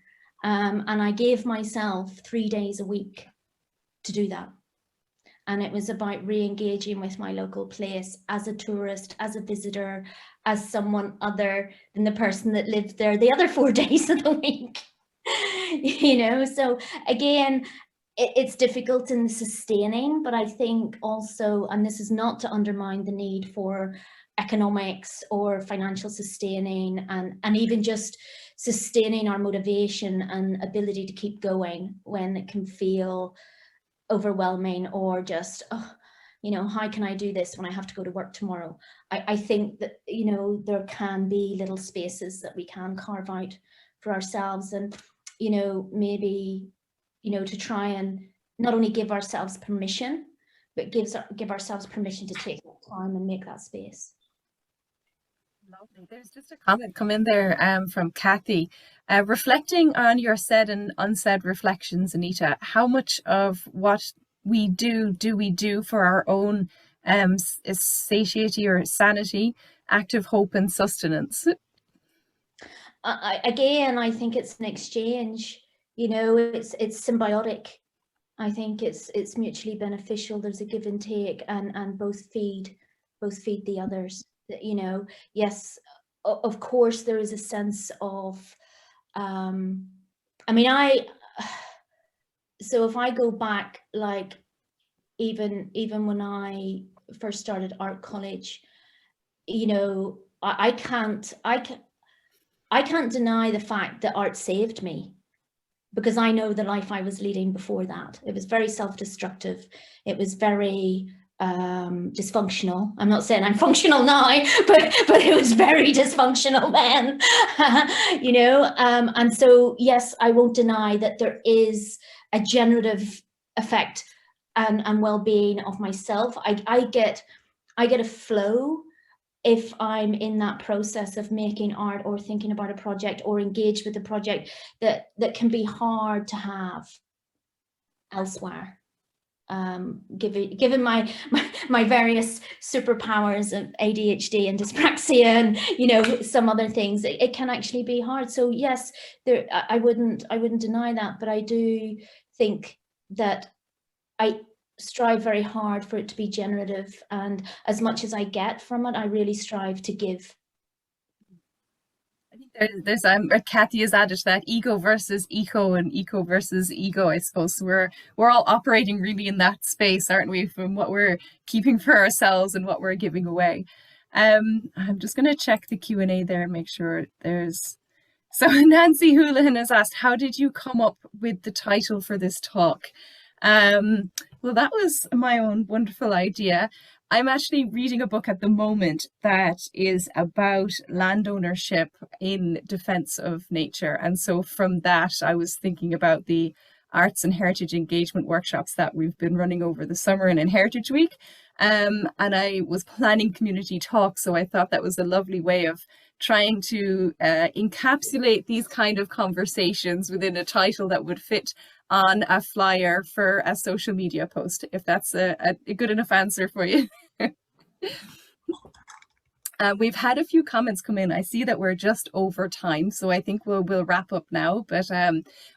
And I gave myself 3 days a week to do that. And it was about re-engaging with my local place as a tourist, as a visitor, as someone other than the person that lived there the other 4 days of the week. You know, so again, it's difficult in sustaining, but I think also, and this is not to undermine the need for economics or financial sustaining and even just sustaining our motivation and ability to keep going when it can feel overwhelming or just, oh, you know, how can I do this when I have to go to work tomorrow? I think that, you know, there can be little spaces that we can carve out for ourselves and, you know, maybe, you know, to try and not only give ourselves permission, but give ourselves permission to take that time and make that space. Lovely. There's just a comment come in there from Kathy. Reflecting on your said and unsaid reflections, Anita, how much of what we do we do for our own satiety or sanity, active hope and sustenance? Again, I think it's an exchange. You know, it's symbiotic. I think it's mutually beneficial. There's a give and take, and both feed the others. You know, yes, of course there is a sense of, I mean, so if I go back, like even when I first started art college, you know, I can't deny the fact that art saved me, because I know the life I was leading before that. It was very self-destructive. It was very dysfunctional. I'm not saying I'm functional now, but it was very dysfunctional then. You know, and so yes, I won't deny that there is a generative effect and well-being of myself. I get a flow if I'm in that process of making art or thinking about a project or engaged with a project that can be hard to have elsewhere. Given my various superpowers of ADHD and dyspraxia and, you know, some other things, it can actually be hard. So yes, I wouldn't deny that, but I do think that I strive very hard for it to be generative, and as much as I get from it, I really strive to give. I think there's Kathy has added that ego versus eco and eco versus ego. I suppose we're all operating really in that space, aren't we, from what we're keeping for ourselves and what we're giving away. I'm just going to check the Q&A there and make sure there's. So Nancy Houlihan has asked, how did you come up with the title for this talk? Well, that was my own wonderful idea. I'm actually reading a book at the moment that is about land ownership in defense of nature. And so from that, I was thinking about the arts and heritage engagement workshops that we've been running over the summer and in Heritage Week. And I was planning community talks, so I thought that was a lovely way of trying to encapsulate these kind of conversations within a title that would fit on a flyer for a social media post, if that's a good enough answer for you. We've had a few comments come in. I see that we're just over time, so I think we'll wrap up now. But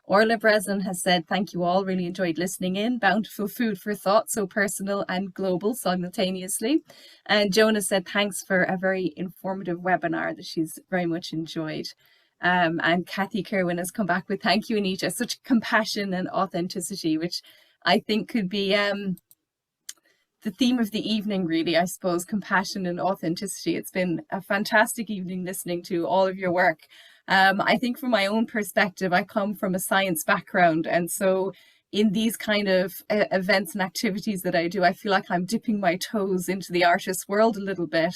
Orla Breslin has said, thank you all, really enjoyed listening in. Bountiful food for thought, so personal and global simultaneously. And Jonah said, thanks for a very informative webinar that she's very much enjoyed. And Kathy Kerwin has come back with, thank you, Anita. Such compassion and authenticity, which I think could be the theme of the evening, really, I suppose, compassion and authenticity. It's been a fantastic evening listening to all of your work. I think from my own perspective, I come from a science background. And so in these kind of events and activities that I do, I feel like I'm dipping my toes into the artist world a little bit.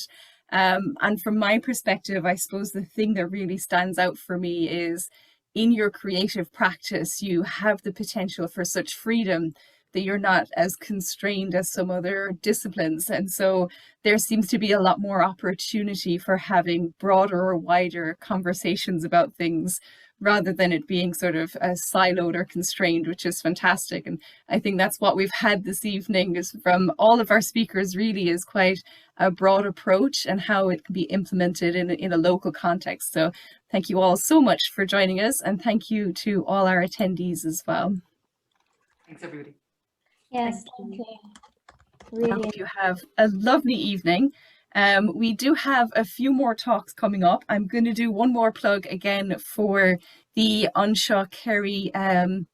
And from my perspective, I suppose the thing that really stands out for me is in your creative practice, you have the potential for such freedom that you're not as constrained as some other disciplines. And so there seems to be a lot more opportunity for having broader or wider conversations about things rather than it being sort of siloed or constrained, which is fantastic. And I think that's what we've had this evening is from all of our speakers really is quite a broad approach and how it can be implemented in a local context. So thank you all so much for joining us, and thank you to all our attendees as well. Thanks, everybody. Yes, thank you. I hope you have a lovely evening. We do have a few more talks coming up. I'm going to do one more plug again for the Unshaw Kerry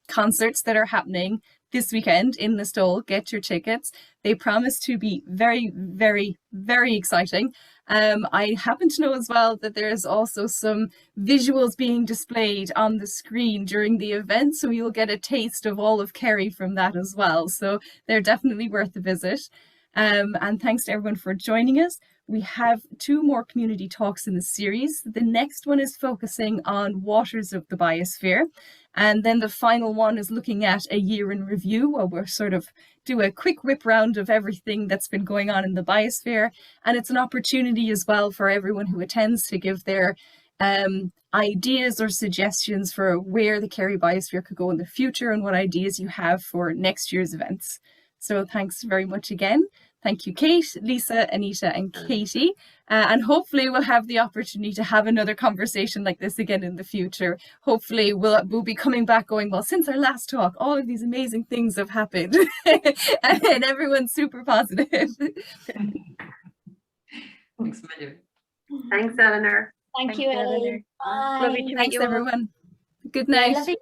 concerts that are happening this weekend in the Stole. Get your tickets. They promise to be very, very, very exciting. I happen to know as well that there's also some visuals being displayed on the screen during the event, so you'll get a taste of all of Kerry from that as well. So they're definitely worth a visit. And thanks to everyone for joining us. We have 2 more community talks in the series. The next one is focusing on waters of the biosphere. And then the final one is looking at a year in review, where we'll sort of do a quick whip round of everything that's been going on in the biosphere. And it's an opportunity as well for everyone who attends to give their ideas or suggestions for where the Kerry biosphere could go in the future and what ideas you have for next year's events. So thanks very much again. Thank you, Kate, Lisa, Anita, and Katie. And hopefully we'll have the opportunity to have another conversation like this again in the future. Hopefully we'll be coming back going, well, since our last talk, all of these amazing things have happened. And everyone's super positive. Thanks, Manu. Thanks, Eleanor. Thank Thanks, you, Eleanor. Ellie. Bye. Lovely to meet Thanks, you all. everyone. Good Yeah, night. lovely